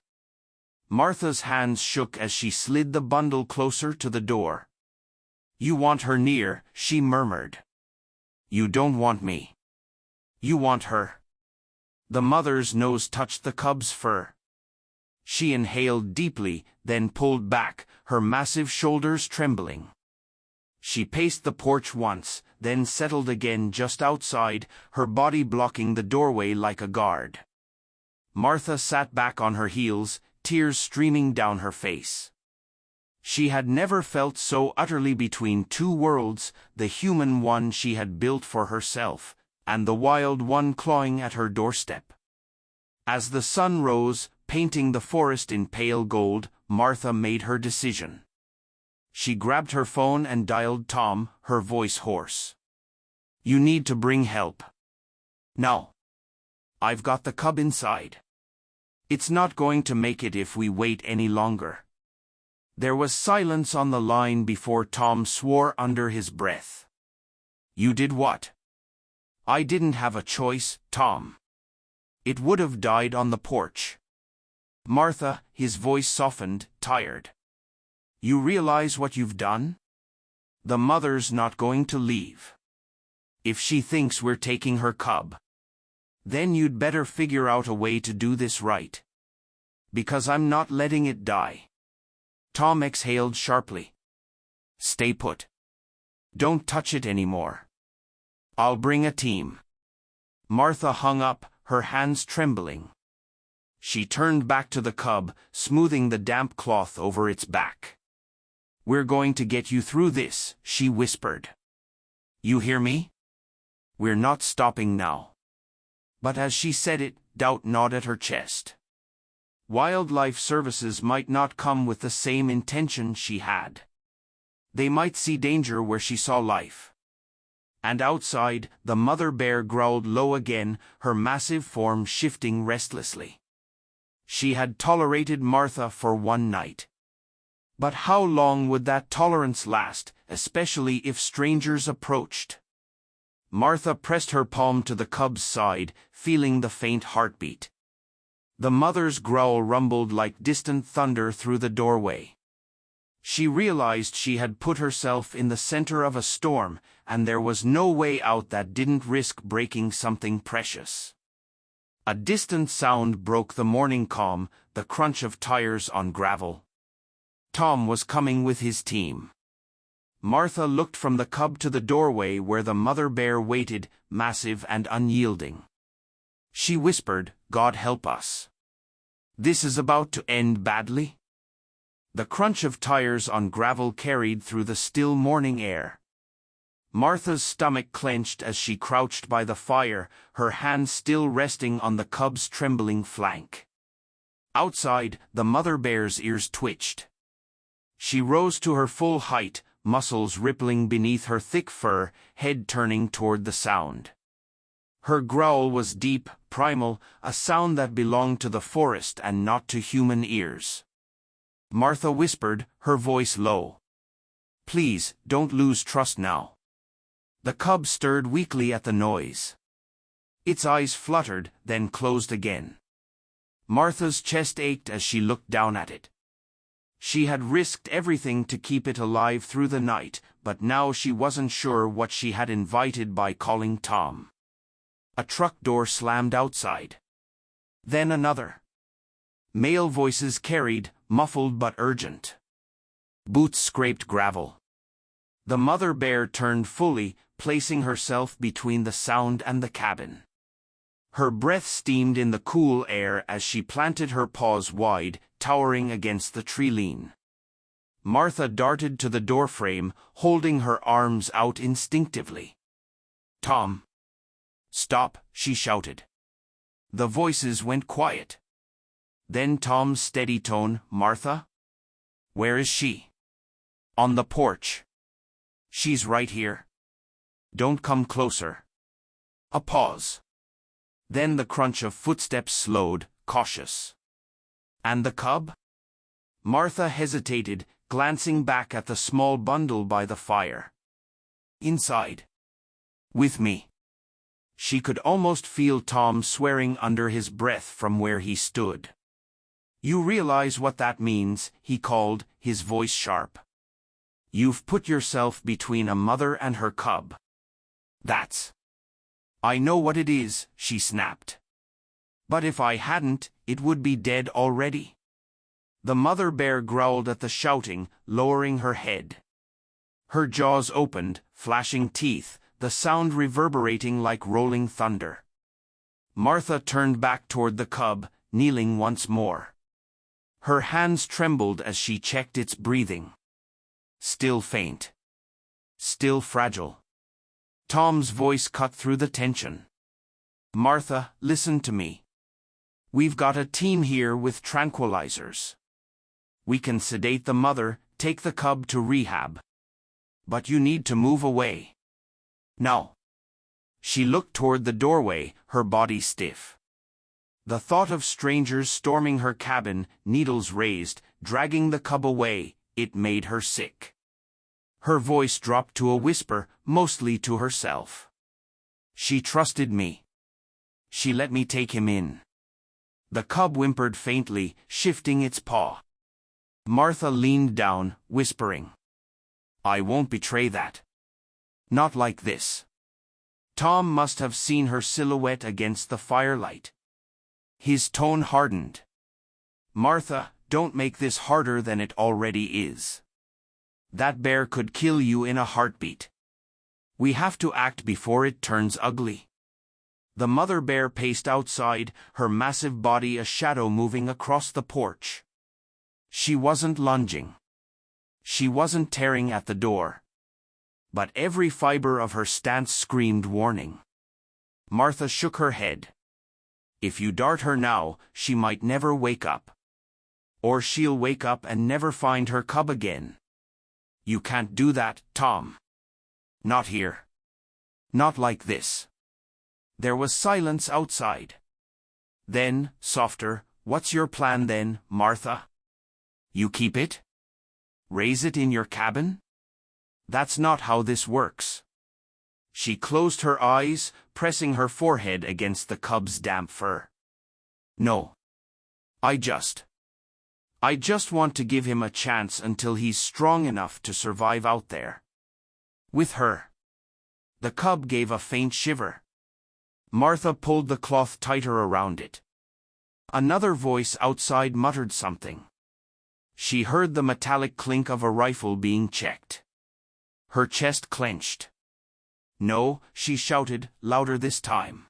Martha's hands shook as she slid the bundle closer to the door. "You want her near," she murmured. "You don't want me. You want her." The mother's nose touched the cub's fur. She inhaled deeply, then pulled back, her massive shoulders trembling. She paced the porch once, then settled again just outside, her body blocking the doorway like a guard. Martha sat back on her heels, tears streaming down her face. She had never felt so utterly between two worlds, the human one she had built for herself, and the wild one clawing at her doorstep. As the sun rose, painting the forest in pale gold, Martha made her decision. She grabbed her phone and dialed Tom, her voice hoarse. "You need to bring help. Now. I've got the cub inside. It's not going to make it if we wait any longer." There was silence on the line before Tom swore under his breath. "You did what?" "I didn't have a choice, Tom. It would have died on the porch." "Martha," his voice softened, tired. "You realize what you've done? The mother's not going to leave. If she thinks we're taking her cub, then you'd better figure out a way to do this right. Because I'm not letting it die." Tom exhaled sharply. "Stay put. Don't touch it anymore. I'll bring a team." Martha hung up, her hands trembling. She turned back to the cub, smoothing the damp cloth over its back. "We're going to get you through this," she whispered. "You hear me? We're not stopping now." But as she said it, doubt gnawed at her chest. Wildlife services might not come with the same intention she had. They might see danger where she saw life. And outside, the mother bear growled low again, her massive form shifting restlessly. She had tolerated Martha for one night. But how long would that tolerance last, especially if strangers approached? Martha pressed her palm to the cub's side, feeling the faint heartbeat. The mother's growl rumbled like distant thunder through the doorway. She realized she had put herself in the center of a storm, and there was no way out that didn't risk breaking something precious. A distant sound broke the morning calm, the crunch of tires on gravel. Tom was coming with his team. Martha looked from the cub to the doorway where the mother bear waited, massive and unyielding. She whispered, "God help us. This is about to end badly." The crunch of tires on gravel carried through the still morning air. Martha's stomach clenched as she crouched by the fire, her hand still resting on the cub's trembling flank. Outside, the mother bear's ears twitched. She rose to her full height, muscles rippling beneath her thick fur, head turning toward the sound. Her growl was deep, primal, a sound that belonged to the forest and not to human ears. Martha whispered, her voice low. "Please, don't lose trust now." The cub stirred weakly at the noise. Its eyes fluttered, then closed again. Martha's chest ached as she looked down at it. She had risked everything to keep it alive through the night, but now she wasn't sure what she had invited by calling Tom. A truck door slammed outside. Then another. Male voices carried, muffled but urgent. Boots scraped gravel. The mother bear turned fully, placing herself between the sound and the cabin. Her breath steamed in the cool air as she planted her paws wide, towering against the tree lean. Martha darted to the doorframe, holding her arms out instinctively. "Tom!" "Stop!" she shouted. The voices went quiet. Then Tom's steady tone, "Martha? Where is she?" "On the porch." "She's right here. Don't come closer." A pause. Then the crunch of footsteps slowed, cautious. "And the cub?" Martha hesitated, glancing back at the small bundle by the fire. "Inside. With me." She could almost feel Tom swearing under his breath from where he stood. "You realize what that means," he called, his voice sharp. "You've put yourself between a mother and her cub." "That's—" "I know what it is," she snapped. "But if I hadn't, it would be dead already." The mother bear growled at the shouting, lowering her head. Her jaws opened, flashing teeth, the sound reverberating like rolling thunder. Martha turned back toward the cub, kneeling once more. Her hands trembled as she checked its breathing. Still faint. Still fragile. Tom's voice cut through the tension. "Martha, listen to me. We've got a team here with tranquilizers. We can sedate the mother, take the cub to rehab. But you need to move away. Now." She looked toward the doorway, her body stiff. The thought of strangers storming her cabin, needles raised, dragging the cub away, it made her sick. Her voice dropped to a whisper, mostly to herself. "She trusted me. She let me take him in." The cub whimpered faintly, shifting its paw. Martha leaned down, whispering, "I won't betray that. Not like this." Tom must have seen her silhouette against the firelight. His tone hardened. "Martha, don't make this harder than it already is. That bear could kill you in a heartbeat. We have to act before it turns ugly." The mother bear paced outside, her massive body a shadow moving across the porch. She wasn't lunging. She wasn't tearing at the door. But every fiber of her stance screamed warning. Martha shook her head. "If you dart her now, she might never wake up. Or she'll wake up and never find her cub again. You can't do that, Tom. Not here. Not like this." There was silence outside. Then, softer, What's your plan then, Martha? You keep it? Raise it in your cabin? That's not how this works. She closed her eyes, pressing her forehead against the cub's damp fur. No. I just want to give him a chance until he's strong enough to survive out there. With her. The cub gave a faint shiver. Martha pulled the cloth tighter around it. Another voice outside muttered something. She heard the metallic clink of a rifle being checked. Her chest clenched. No, she shouted, louder this time.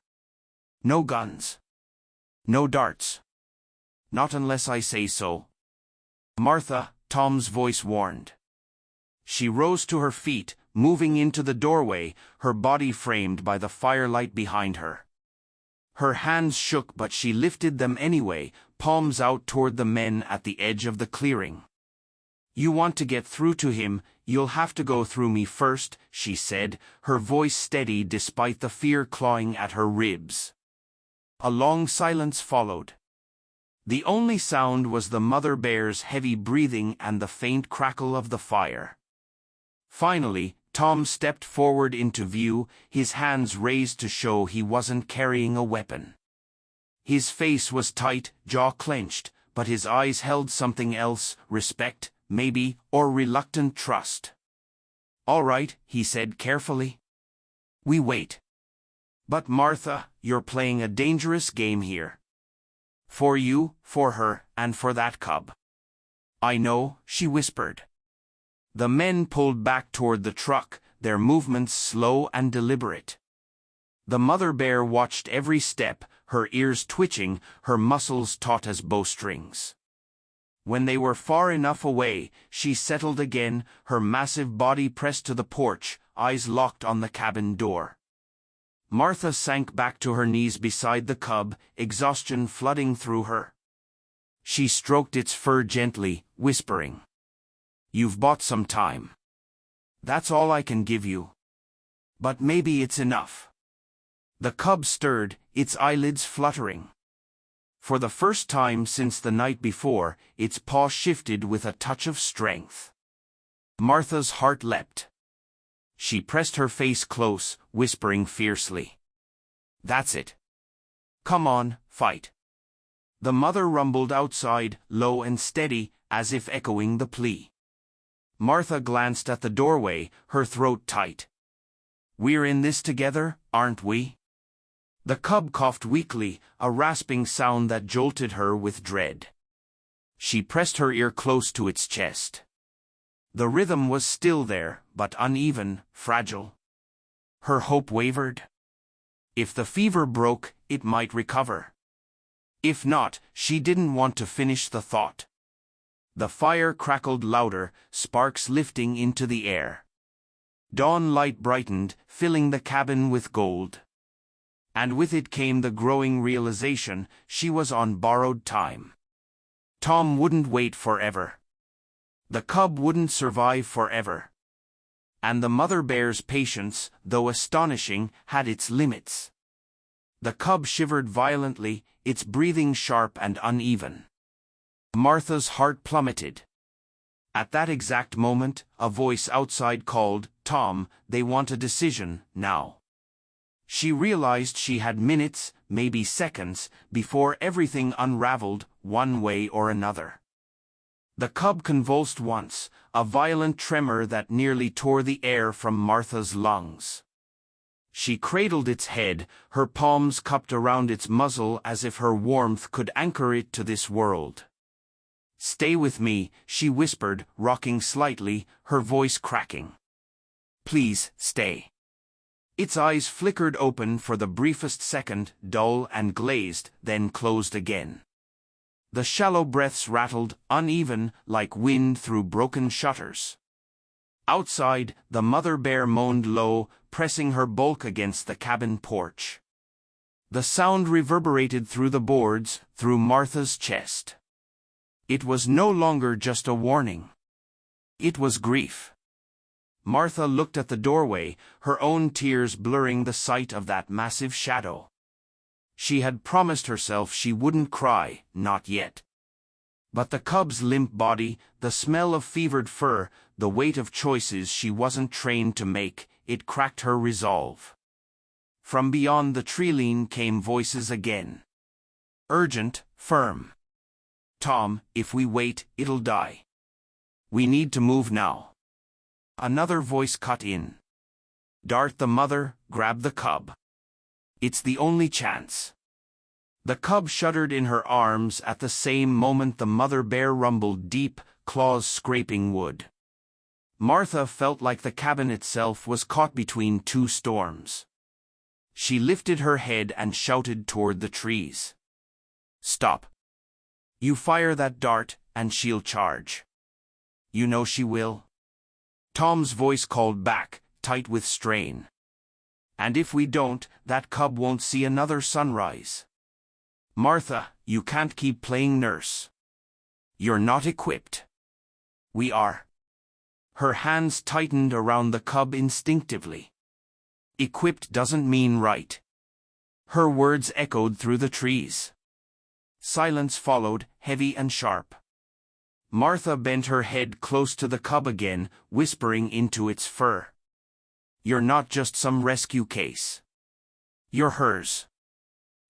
No guns. No darts. Not unless I say so. Martha, Tom's voice warned. She rose to her feet, moving into the doorway, her body framed by the firelight behind her. Her hands shook, but she lifted them anyway, palms out toward the men at the edge of the clearing. You want to get through to him, you'll have to go through me first, she said, her voice steady despite the fear clawing at her ribs. A long silence followed. The only sound was the mother bear's heavy breathing and the faint crackle of the fire. Finally, Tom stepped forward into view, his hands raised to show he wasn't carrying a weapon. His face was tight, jaw clenched, but his eyes held something else, respect, maybe, or reluctant trust. All right, he said carefully. We wait. But Martha, you're playing a dangerous game here. For you, for her, and for that cub. I know, she whispered. The men pulled back toward the truck, their movements slow and deliberate. The mother bear watched every step, her ears twitching, her muscles taut as bowstrings. When they were far enough away, she settled again, her massive body pressed to the porch, eyes locked on the cabin door. Martha sank back to her knees beside the cub, exhaustion flooding through her. She stroked its fur gently, whispering, You've bought some time. That's all I can give you. But maybe it's enough. The cub stirred, its eyelids fluttering. For the first time since the night before, its paw shifted with a touch of strength. Martha's heart leapt. She pressed her face close, whispering fiercely. That's it. Come on, fight. The mother rumbled outside, low and steady, as if echoing the plea. Martha glanced at the doorway, her throat tight. We're in this together, aren't we? The cub coughed weakly, a rasping sound that jolted her with dread. She pressed her ear close to its chest. The rhythm was still there, but uneven, fragile. Her hope wavered. If the fever broke, it might recover. If not, she didn't want to finish the thought. The fire crackled louder, sparks lifting into the air. Dawn light brightened, filling the cabin with gold. And with it came the growing realization she was on borrowed time. Tom wouldn't wait forever. The cub wouldn't survive forever. And the mother bear's patience, though astonishing, had its limits. The cub shivered violently, its breathing sharp and uneven. Martha's heart plummeted. At that exact moment, a voice outside called, Tom, they want a decision, now. She realized she had minutes, maybe seconds, before everything unraveled, one way or another. The cub convulsed once, a violent tremor that nearly tore the air from Martha's lungs. She cradled its head, her palms cupped around its muzzle as if her warmth could anchor it to this world. Stay with me, she whispered, rocking slightly, her voice cracking. Please, stay. Its eyes flickered open for the briefest second, dull and glazed, then closed again. The shallow breaths rattled, uneven, like wind through broken shutters. Outside, the mother bear moaned low, pressing her bulk against the cabin porch. The sound reverberated through the boards, through Martha's chest. It was no longer just a warning. It was grief. Martha looked at the doorway, her own tears blurring the sight of that massive shadow. She had promised herself she wouldn't cry, not yet. But the cub's limp body, the smell of fevered fur, the weight of choices she wasn't trained to make, it cracked her resolve. From beyond the treeline came voices again. Urgent, firm. Tom, if we wait, it'll die. We need to move now. Another voice cut in. Dart the mother, grab the cub. It's the only chance. The cub shuddered in her arms at the same moment the mother bear rumbled deep, claws scraping wood. Martha felt like the cabin itself was caught between two storms. She lifted her head and shouted toward the trees. Stop. You fire that dart, and she'll charge. You know she will. Tom's voice called back, tight with strain. And if we don't, that cub won't see another sunrise. Martha, you can't keep playing nurse. You're not equipped. We are. Her hands tightened around the cub instinctively. Equipped doesn't mean right. Her words echoed through the trees. Silence followed, heavy and sharp. Martha bent her head close to the cub again, whispering into its fur. You're not just some rescue case. You're hers.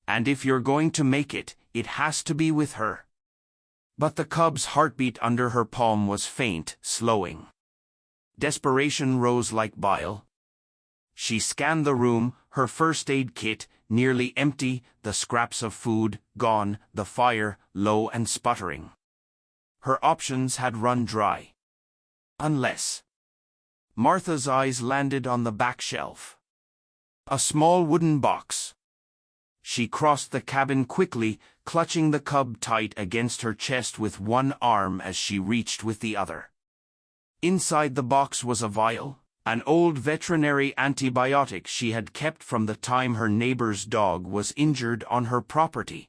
And if you're going to make it, it has to be with her. But the cub's heartbeat under her palm was faint, slowing. Desperation rose like bile. She scanned the room, her first aid kit, nearly empty, the scraps of food, gone, the fire, low and sputtering. Her options had run dry. Unless... Martha's eyes landed on the back shelf. A small wooden box. She crossed the cabin quickly, clutching the cub tight against her chest with one arm as she reached with the other. Inside the box was a vial, an old veterinary antibiotic she had kept from the time her neighbor's dog was injured on her property.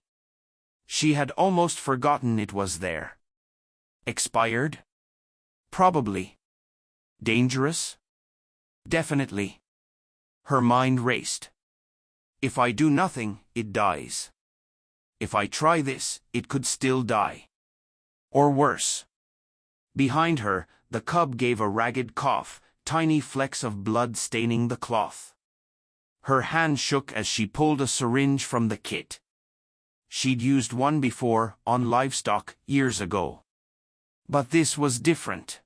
She had almost forgotten it was there. Expired? Probably. Dangerous? Definitely. Her mind raced. If I do nothing, it dies. If I try this, it could still die. Or worse. Behind her, the cub gave a ragged cough, tiny flecks of blood staining the cloth. Her hand shook as she pulled a syringe from the kit. She'd used one before, on livestock, years ago. But this was different.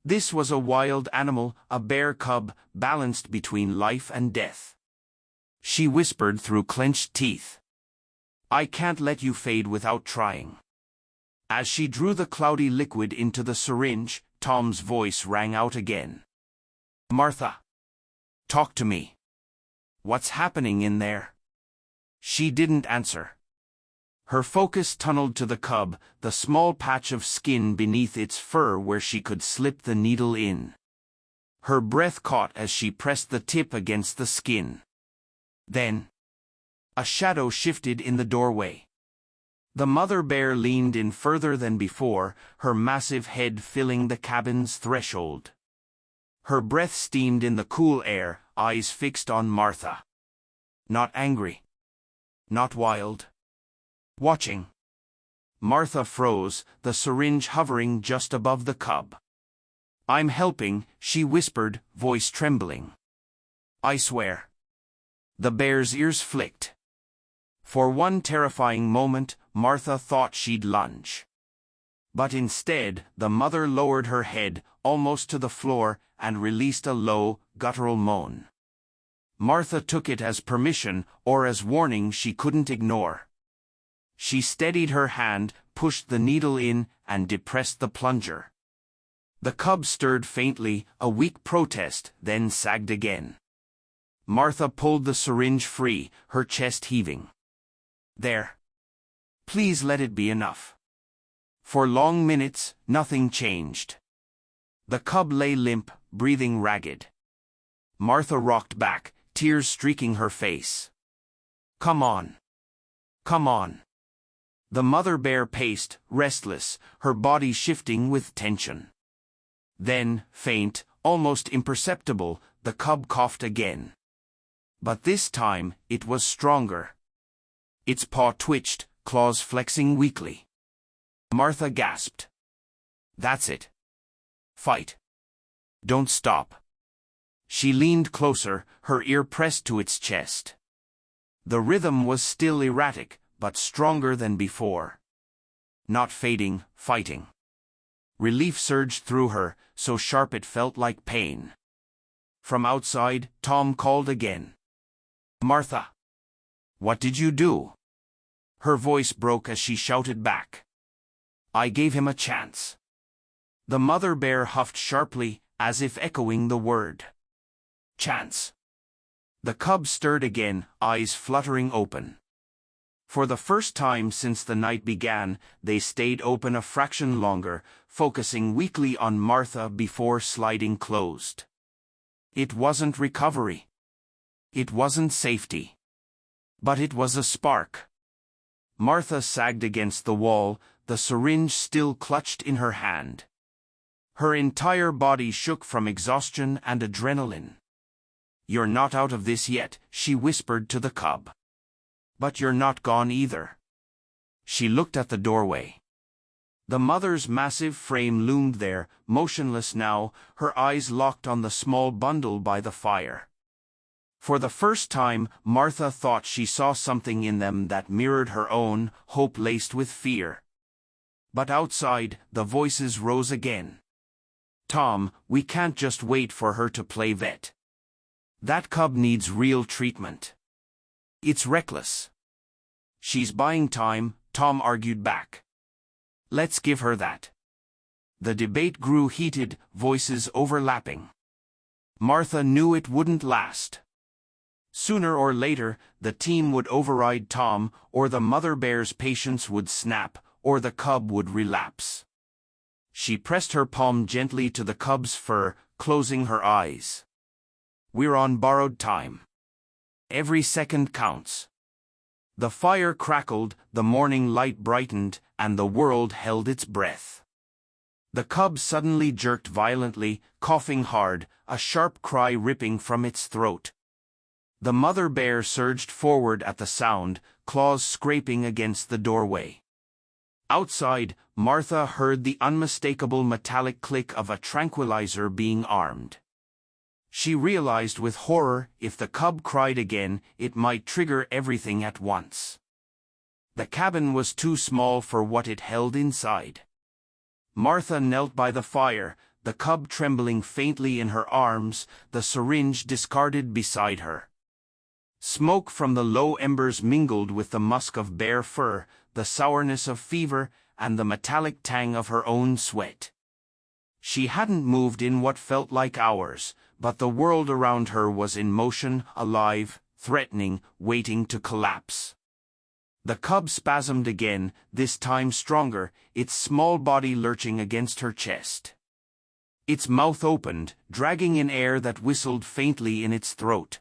This was a wild animal, a bear cub, balanced between life and death. She whispered through clenched teeth. I can't let you fade without trying. As she drew the cloudy liquid into the syringe, Tom's voice rang out again. Martha. Talk to me. What's happening in there? She didn't answer. Her focus tunneled to the cub, the small patch of skin beneath its fur where she could slip the needle in. Her breath caught as she pressed the tip against the skin. Then, a shadow shifted in the doorway. The mother bear leaned in further than before, her massive head filling the cabin's threshold. Her breath steamed in the cool air, eyes fixed on Martha. Not angry. Not wild. Watching. Martha froze, the syringe hovering just above the cub. I'm helping, she whispered, voice trembling. I swear. The bear's ears flicked. For one terrifying moment, Martha thought she'd lunge. But instead, the mother lowered her head, almost to the floor, and released a low, guttural moan. Martha took it as permission, or as warning she couldn't ignore. She steadied her hand, pushed the needle in, and depressed the plunger. The cub stirred faintly, a weak protest, then sagged again. Martha pulled the syringe free, her chest heaving. There. Please let it be enough. For long minutes, nothing changed. The cub lay limp, breathing ragged. Martha rocked back, tears streaking her face. Come on. Come on. The mother bear paced, restless, her body shifting with tension. Then, faint, almost imperceptible, the cub coughed again. But this time, it was stronger. Its paw twitched, claws flexing weakly. Martha gasped. That's it. Fight. Don't stop. She leaned closer, her ear pressed to its chest. The rhythm was still erratic, but stronger than before. Not fading, fighting. Relief surged through her, so sharp it felt like pain. From outside, Tom called again. Martha. What did you do? Her voice broke as she shouted back. I gave him a chance. The mother bear huffed sharply, as if echoing the word. Chance. The cub stirred again, eyes fluttering open. For the first time since the night began, they stayed open a fraction longer, focusing weakly on Martha before sliding closed. It wasn't recovery. It wasn't safety. But it was a spark. Martha sagged against the wall, the syringe still clutched in her hand. Her entire body shook from exhaustion and adrenaline. You're not out of this yet, she whispered to the cub. But you're not gone either. She looked at the doorway. The mother's massive frame loomed there, motionless now, her eyes locked on the small bundle by the fire. For the first time, Martha thought she saw something in them that mirrored her own, hope laced with fear. But outside, the voices rose again. Tom, we can't just wait for her to play vet. That cub needs real treatment. It's reckless. She's buying time, Tom argued back. Let's give her that. The debate grew heated, voices overlapping. Martha knew it wouldn't last. Sooner or later, the team would override Tom, or the mother bear's patience would snap, or the cub would relapse. She pressed her palm gently to the cub's fur, closing her eyes. We're on borrowed time. Every second counts. The fire crackled, the morning light brightened, and the world held its breath. The cub suddenly jerked violently, coughing hard, a sharp cry ripping from its throat. The mother bear surged forward at the sound, claws scraping against the doorway. Outside, Martha heard the unmistakable metallic click of a tranquilizer being armed. She realized with horror, if the cub cried again, it might trigger everything at once. The cabin was too small for what it held inside. Martha knelt by the fire, the cub trembling faintly in her arms, the syringe discarded beside her. Smoke from the low embers mingled with the musk of bear fur, the sourness of fever, and the metallic tang of her own sweat. She hadn't moved in what felt like hours, but the world around her was in motion, alive, threatening, waiting to collapse. The cub spasmed again, this time stronger, its small body lurching against her chest. Its mouth opened, dragging in air that whistled faintly in its throat.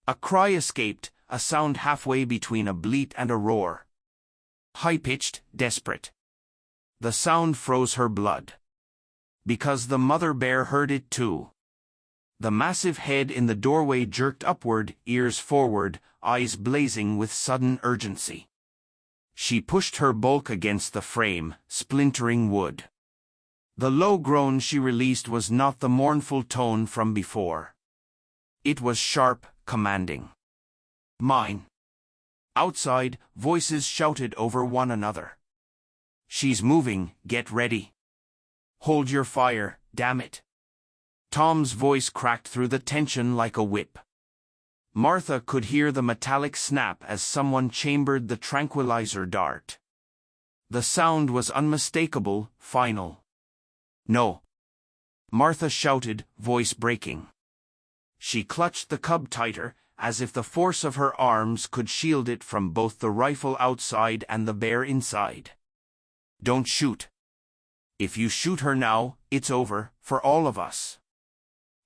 A cry escaped, a sound halfway between a bleat and a roar. High-pitched, desperate. The sound froze her blood. Because the mother bear heard it too. The massive head in the doorway jerked upward, ears forward, eyes blazing with sudden urgency. She pushed her bulk against the frame, splintering wood. The low groan she released was not the mournful tone from before. It was sharp, commanding. Mine. Outside, voices shouted over one another. She's moving, get ready. Hold your fire, damn it. Tom's voice cracked through the tension like a whip. Martha could hear the metallic snap as someone chambered the tranquilizer dart. The sound was unmistakable, final. No. Martha shouted, voice breaking. She clutched the cub tighter, as if the force of her arms could shield it from both the rifle outside and the bear inside. Don't shoot. If you shoot her now, it's over, for all of us.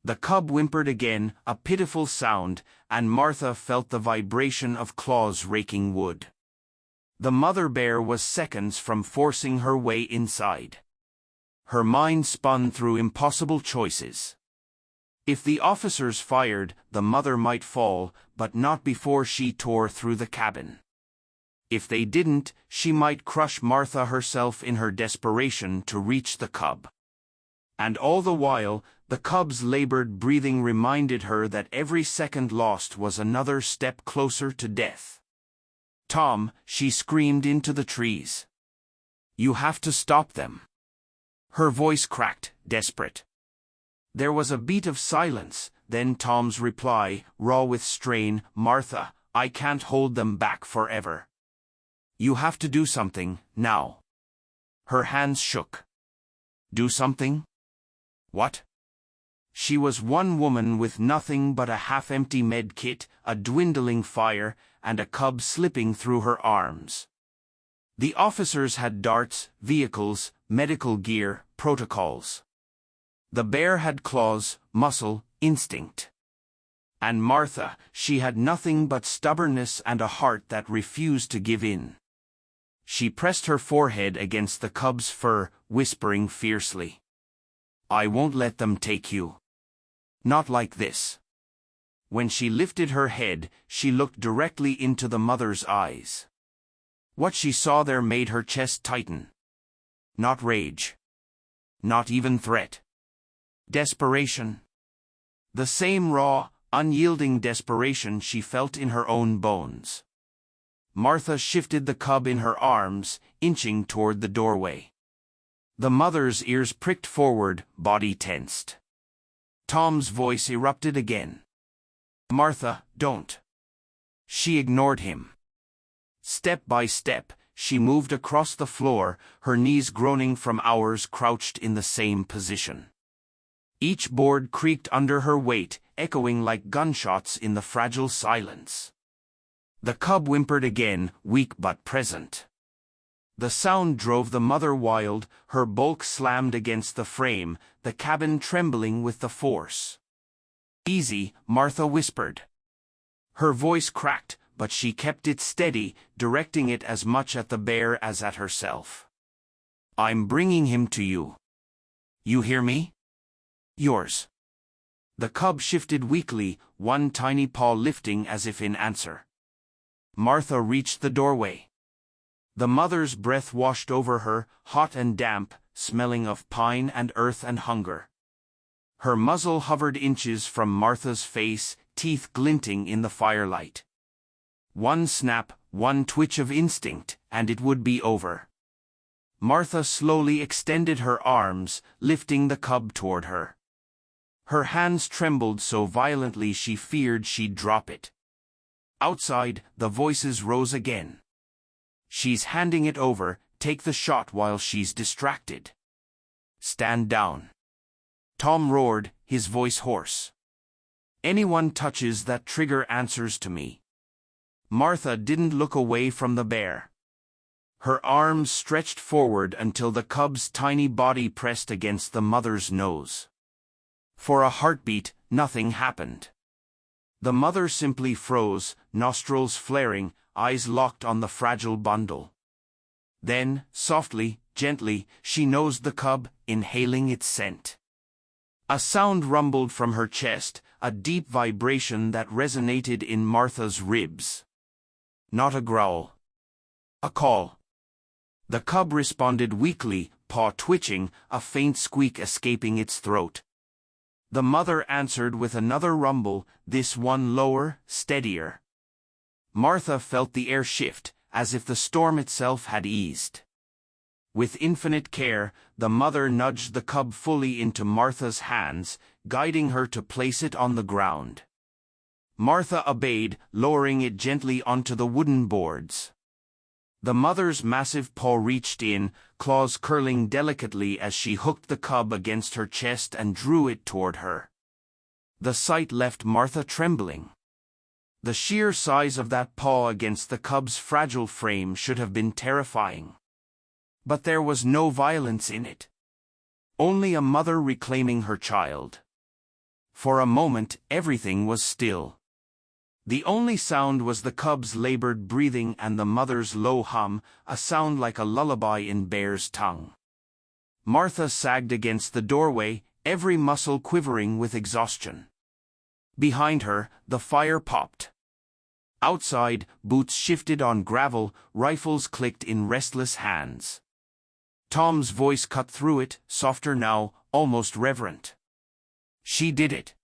The cub whimpered again, a pitiful sound, and Martha felt the vibration of claws raking wood. The mother bear was seconds from forcing her way inside. Her mind spun through impossible choices. If the officers fired, the mother might fall, but not before she tore through the cabin. If they didn't, she might crush Martha herself in her desperation to reach the cub. And all the while, the cub's labored breathing reminded her that every second lost was another step closer to death. "Tom," she screamed into the trees. "You have to stop them." Her voice cracked, desperate. There was a beat of silence, then Tom's reply, raw with strain, "Martha, I can't hold them back forever. You have to do something, now." Her hands shook. Do something? What? She was one woman with nothing but a half-empty med kit, a dwindling fire, and a cub slipping through her arms. The officers had darts, vehicles, medical gear, protocols. The bear had claws, muscle, instinct. And Martha, she had nothing but stubbornness and a heart that refused to give in. She pressed her forehead against the cub's fur, whispering fiercely, "I won't let them take you. Not like this." When she lifted her head, she looked directly into the mother's eyes. What she saw there made her chest tighten. Not rage. Not even threat. Desperation. The same raw, unyielding desperation she felt in her own bones. Martha shifted the cub in her arms, inching toward the doorway. The mother's ears pricked forward, body tensed. Tom's voice erupted again. "Martha, don't." She ignored him. Step by step, she moved across the floor, her knees groaning from hours crouched in the same position. Each board creaked under her weight, echoing like gunshots in the fragile silence. The cub whimpered again, weak but present. The sound drove the mother wild, her bulk slammed against the frame, the cabin trembling with the force. "Easy," Martha whispered. Her voice cracked, but she kept it steady, directing it as much at the bear as at herself. "I'm bringing him to you. You hear me? Yours." The cub shifted weakly, one tiny paw lifting as if in answer. Martha reached the doorway. The mother's breath washed over her, hot and damp, smelling of pine and earth and hunger. Her muzzle hovered inches from Martha's face, teeth glinting in the firelight. One snap, one twitch of instinct, and it would be over. Martha slowly extended her arms, lifting the cub toward her. Her hands trembled so violently she feared she'd drop it. Outside, the voices rose again. "She's handing it over, take the shot while she's distracted." "Stand down." Tom roared, his voice hoarse. "Anyone touches that trigger answers to me." Martha didn't look away from the bear. Her arms stretched forward until the cub's tiny body pressed against the mother's nose. For a heartbeat, nothing happened. The mother simply froze, nostrils flaring, eyes locked on the fragile bundle. Then, softly, gently, she nosed the cub, inhaling its scent. A sound rumbled from her chest, a deep vibration that resonated in Martha's ribs. Not a growl. A call. The cub responded weakly, paw twitching, a faint squeak escaping its throat. The mother answered with another rumble, this one lower, steadier. Martha felt the air shift, as if the storm itself had eased. With infinite care, the mother nudged the cub fully into Martha's hands, guiding her to place it on the ground. Martha obeyed, lowering it gently onto the wooden boards. The mother's massive paw reached in, claws curling delicately as she hooked the cub against her chest and drew it toward her. The sight left Martha trembling. The sheer size of that paw against the cub's fragile frame should have been terrifying. But there was no violence in it. Only a mother reclaiming her child. For a moment, everything was still. The only sound was the cub's labored breathing and the mother's low hum, a sound like a lullaby in bear's tongue. Martha sagged against the doorway, every muscle quivering with exhaustion. Behind her, the fire popped. Outside, boots shifted on gravel, rifles clicked in restless hands. Tom's voice cut through it, softer now, almost reverent. She did it.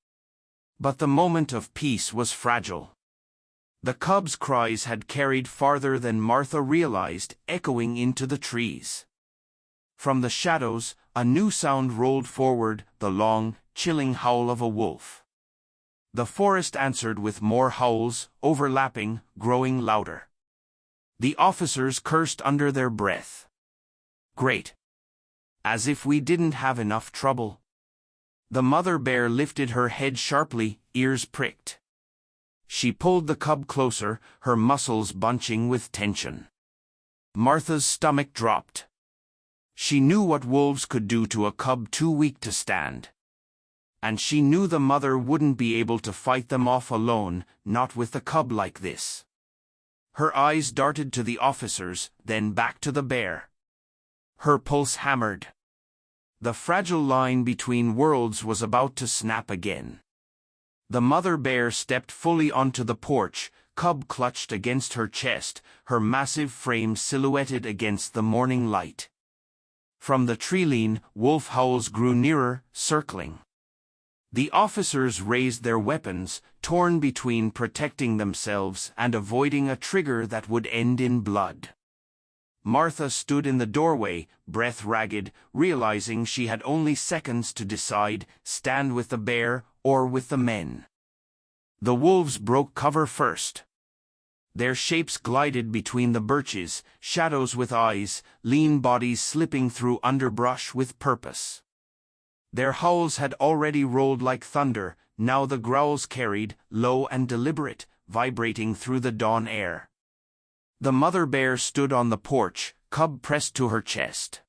But the moment of peace was fragile. The cub's cries had carried farther than Martha realized, echoing into the trees. From the shadows, a new sound rolled forward, the long, chilling howl of a wolf. The forest answered with more howls, overlapping, growing louder. The officers cursed under their breath. Great. As if we didn't have enough trouble. The mother bear lifted her head sharply, ears pricked. She pulled the cub closer, her muscles bunching with tension. Martha's stomach dropped. She knew what wolves could do to a cub too weak to stand. And she knew the mother wouldn't be able to fight them off alone, not with the cub like this. Her eyes darted to the officers, then back to the bear. Her pulse hammered. The fragile line between worlds was about to snap again. The mother bear stepped fully onto the porch, cub clutched against her chest, her massive frame silhouetted against the morning light. From the tree-line, wolf howls grew nearer, circling. The officers raised their weapons, torn between protecting themselves and avoiding a trigger that would end in blood. Martha stood in the doorway, breath ragged, realizing she had only seconds to decide, stand with the bear or with the men. The wolves broke cover first. Their shapes glided between the birches, shadows with eyes, lean bodies slipping through underbrush with purpose. Their howls had already rolled like thunder, now the growls carried, low and deliberate, vibrating through the dawn air. The mother bear stood on the porch, cub pressed to her chest.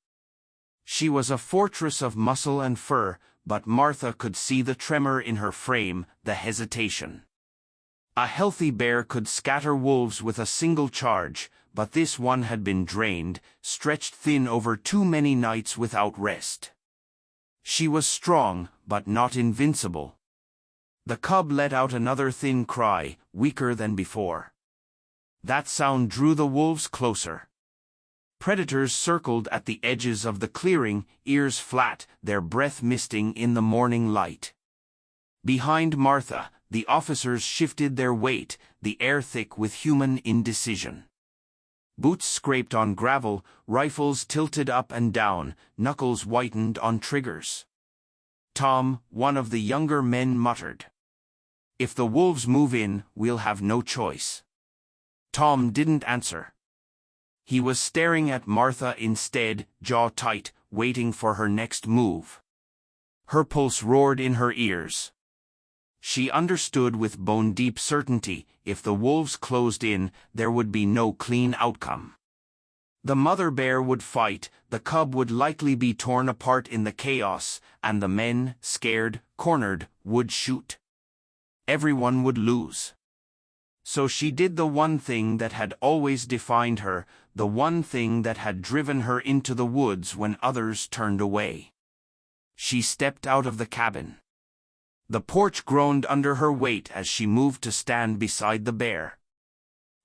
She was a fortress of muscle and fur, but Martha could see the tremor in her frame, the hesitation. A healthy bear could scatter wolves with a single charge, but this one had been drained, stretched thin over too many nights without rest. She was strong, but not invincible. The cub let out another thin cry, weaker than before. That sound drew the wolves closer. Predators circled at the edges of the clearing, ears flat, their breath misting in the morning light. Behind Martha, the officers shifted their weight, the air thick with human indecision. Boots scraped on gravel, rifles tilted up and down, knuckles whitened on triggers. Tom, one of the younger men, muttered, "If the wolves move in, we'll have no choice." Tom didn't answer. He was staring at Martha instead, jaw tight, waiting for her next move. Her pulse roared in her ears. She understood with bone-deep certainty, if the wolves closed in, there would be no clean outcome. The mother bear would fight, the cub would likely be torn apart in the chaos, and the men, scared, cornered, would shoot. Everyone would lose. So she did the one thing that had always defined her, the one thing that had driven her into the woods when others turned away. She stepped out of the cabin. The porch groaned under her weight as she moved to stand beside the bear.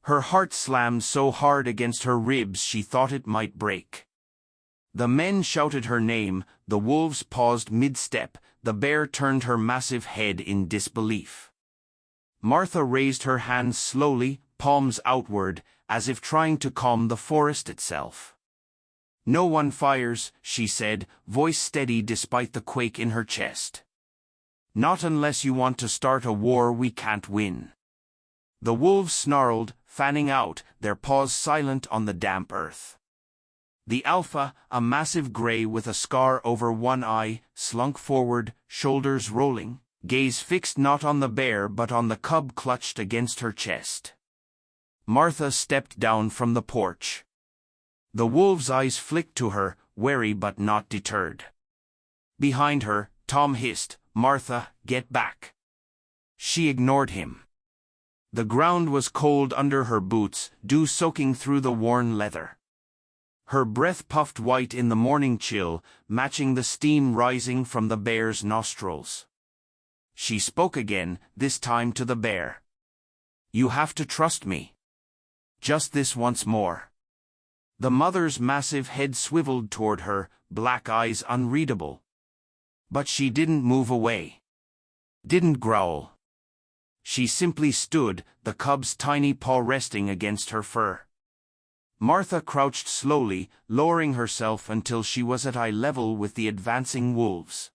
Her heart slammed so hard against her ribs she thought it might break. The men shouted her name, the wolves paused mid-step, the bear turned her massive head in disbelief. Martha raised her hands slowly, palms outward, as if trying to calm the forest itself. "No one fires," she said, voice steady despite the quake in her chest. "Not unless you want to start a war we can't win." The wolves snarled, fanning out, their paws silent on the damp earth. The alpha, a massive gray with a scar over one eye, slunk forward, shoulders rolling, gaze fixed not on the bear but on the cub clutched against her chest. Martha stepped down from the porch. The wolf's eyes flicked to her, wary but not deterred. Behind her, Tom hissed, "Martha, get back." She ignored him. The ground was cold under her boots, dew soaking through the worn leather. Her breath puffed white in the morning chill, matching the steam rising from the bear's nostrils. She spoke again, this time to the bear. You have to trust me. Just this once more. The mother's massive head swiveled toward her, black eyes unreadable. But she didn't move away. Didn't growl. She simply stood, the cub's tiny paw resting against her fur. Martha crouched slowly, lowering herself until she was at eye level with the advancing wolves.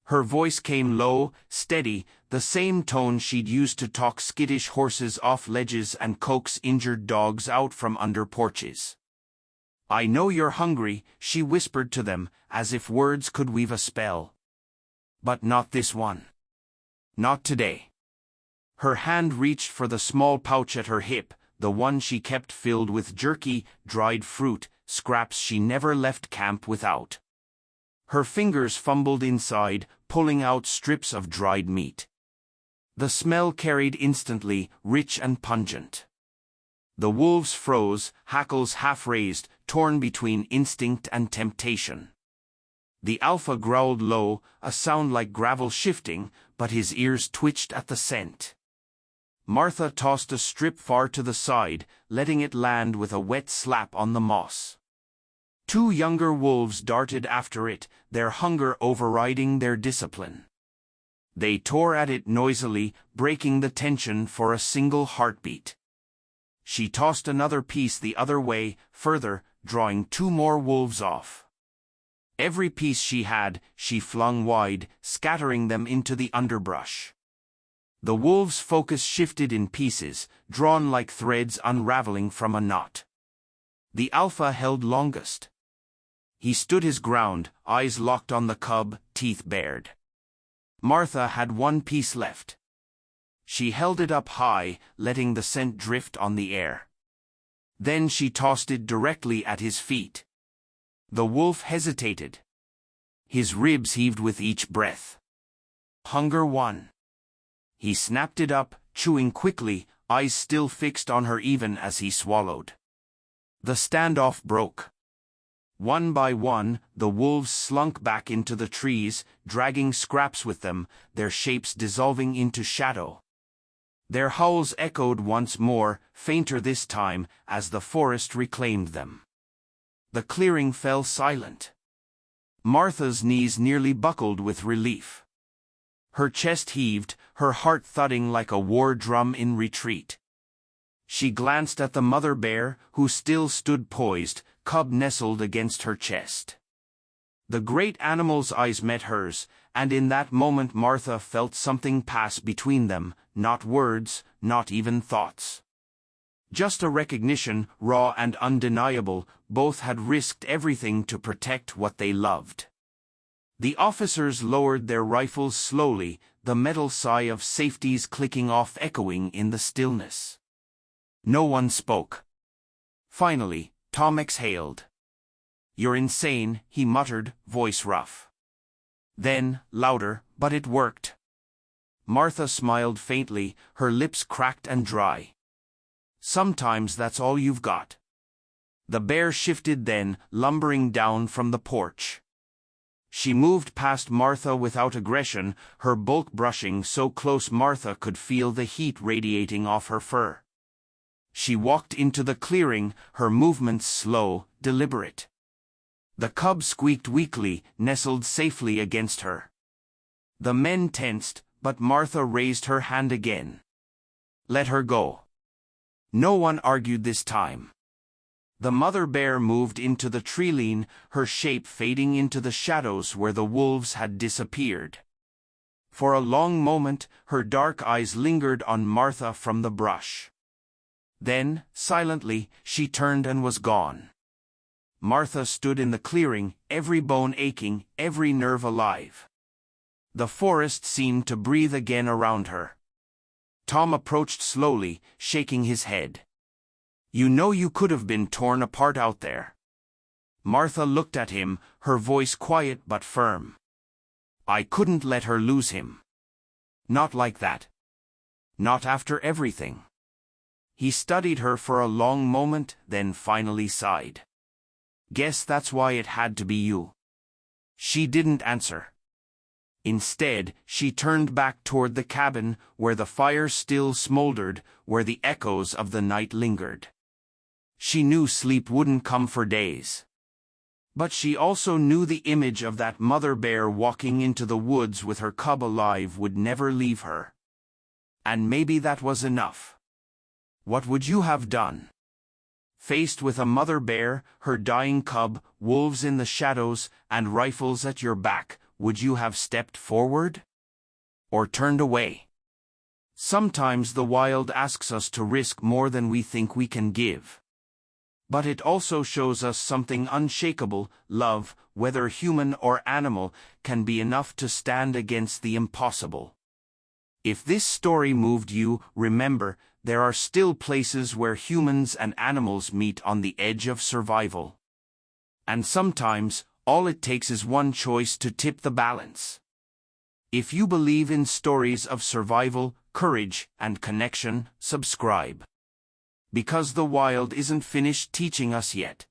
Her voice came low, steady, the same tone she'd used to talk skittish horses off ledges and coax injured dogs out from under porches. I know you're hungry, she whispered to them, as if words could weave a spell. But not this one. Not today. Her hand reached for the small pouch at her hip, the one she kept filled with jerky, dried fruit, scraps she never left camp without. Her fingers fumbled inside, pulling out strips of dried meat. The smell carried instantly, rich and pungent. The wolves froze, hackles half-raised, torn between instinct and temptation. The alpha growled low, a sound like gravel shifting, but his ears twitched at the scent. Martha tossed a strip far to the side, letting it land with a wet slap on the moss. Two younger wolves darted after it, their hunger overriding their discipline. They tore at it noisily, breaking the tension for a single heartbeat. She tossed another piece the other way, further, drawing two more wolves off. Every piece she had, she flung wide, scattering them into the underbrush. The wolves' focus shifted in pieces, drawn like threads unraveling from a knot. The alpha held longest. He stood his ground, eyes locked on the cub, teeth bared. Martha had one piece left. She held it up high, letting the scent drift on the air. Then she tossed it directly at his feet. The wolf hesitated. His ribs heaved with each breath. Hunger won. He snapped it up, chewing quickly, eyes still fixed on her even as he swallowed. The standoff broke. One by one, the wolves slunk back into the trees, dragging scraps with them, their shapes dissolving into shadow. Their howls echoed once more, fainter this time, as the forest reclaimed them. The clearing fell silent. Martha's knees nearly buckled with relief. Her chest heaved, her heart thudding like a war drum in retreat. She glanced at the mother bear, who still stood poised, cub nestled against her chest. The great animal's eyes met hers, and in that moment Martha felt something pass between them, not words, not even thoughts. Just a recognition, raw and undeniable, both had risked everything to protect what they loved. The officers lowered their rifles slowly, the metal sigh of safety's clicking off echoing in the stillness. No one spoke. Finally, Tom exhaled. "You're insane," he muttered, voice rough. Then, louder, "But it worked." Martha smiled faintly, her lips cracked and dry. "Sometimes that's all you've got." The bear shifted then, lumbering down from the porch. She moved past Martha without aggression, her bulk brushing so close Martha could feel the heat radiating off her fur. She walked into the clearing, her movements slow, deliberate. The cub squeaked weakly, nestled safely against her. The men tensed, but Martha raised her hand again. "Let her go." No one argued this time. The mother bear moved into the treeline, her shape fading into the shadows where the wolves had disappeared. For a long moment, her dark eyes lingered on Martha from the brush. Then, silently, she turned and was gone. Martha stood in the clearing, every bone aching, every nerve alive. The forest seemed to breathe again around her. Tom approached slowly, shaking his head. "You know you could have been torn apart out there." Martha looked at him, her voice quiet but firm. "I couldn't let her lose him. Not like that. Not after everything." He studied her for a long moment, then finally sighed. "Guess that's why it had to be you." She didn't answer. Instead, she turned back toward the cabin, where the fire still smoldered, where the echoes of the night lingered. She knew sleep wouldn't come for days. But she also knew the image of that mother bear walking into the woods with her cub alive would never leave her. And maybe that was enough. What would you have done? Faced with a mother bear, her dying cub, wolves in the shadows, and rifles at your back, would you have stepped forward? Or turned away? Sometimes the wild asks us to risk more than we think we can give. But it also shows us something unshakable: love, whether human or animal, can be enough to stand against the impossible. If this story moved you, remember, there are still places where humans and animals meet on the edge of survival. And sometimes, all it takes is one choice to tip the balance. If you believe in stories of survival, courage, and connection, subscribe. Because the wild isn't finished teaching us yet.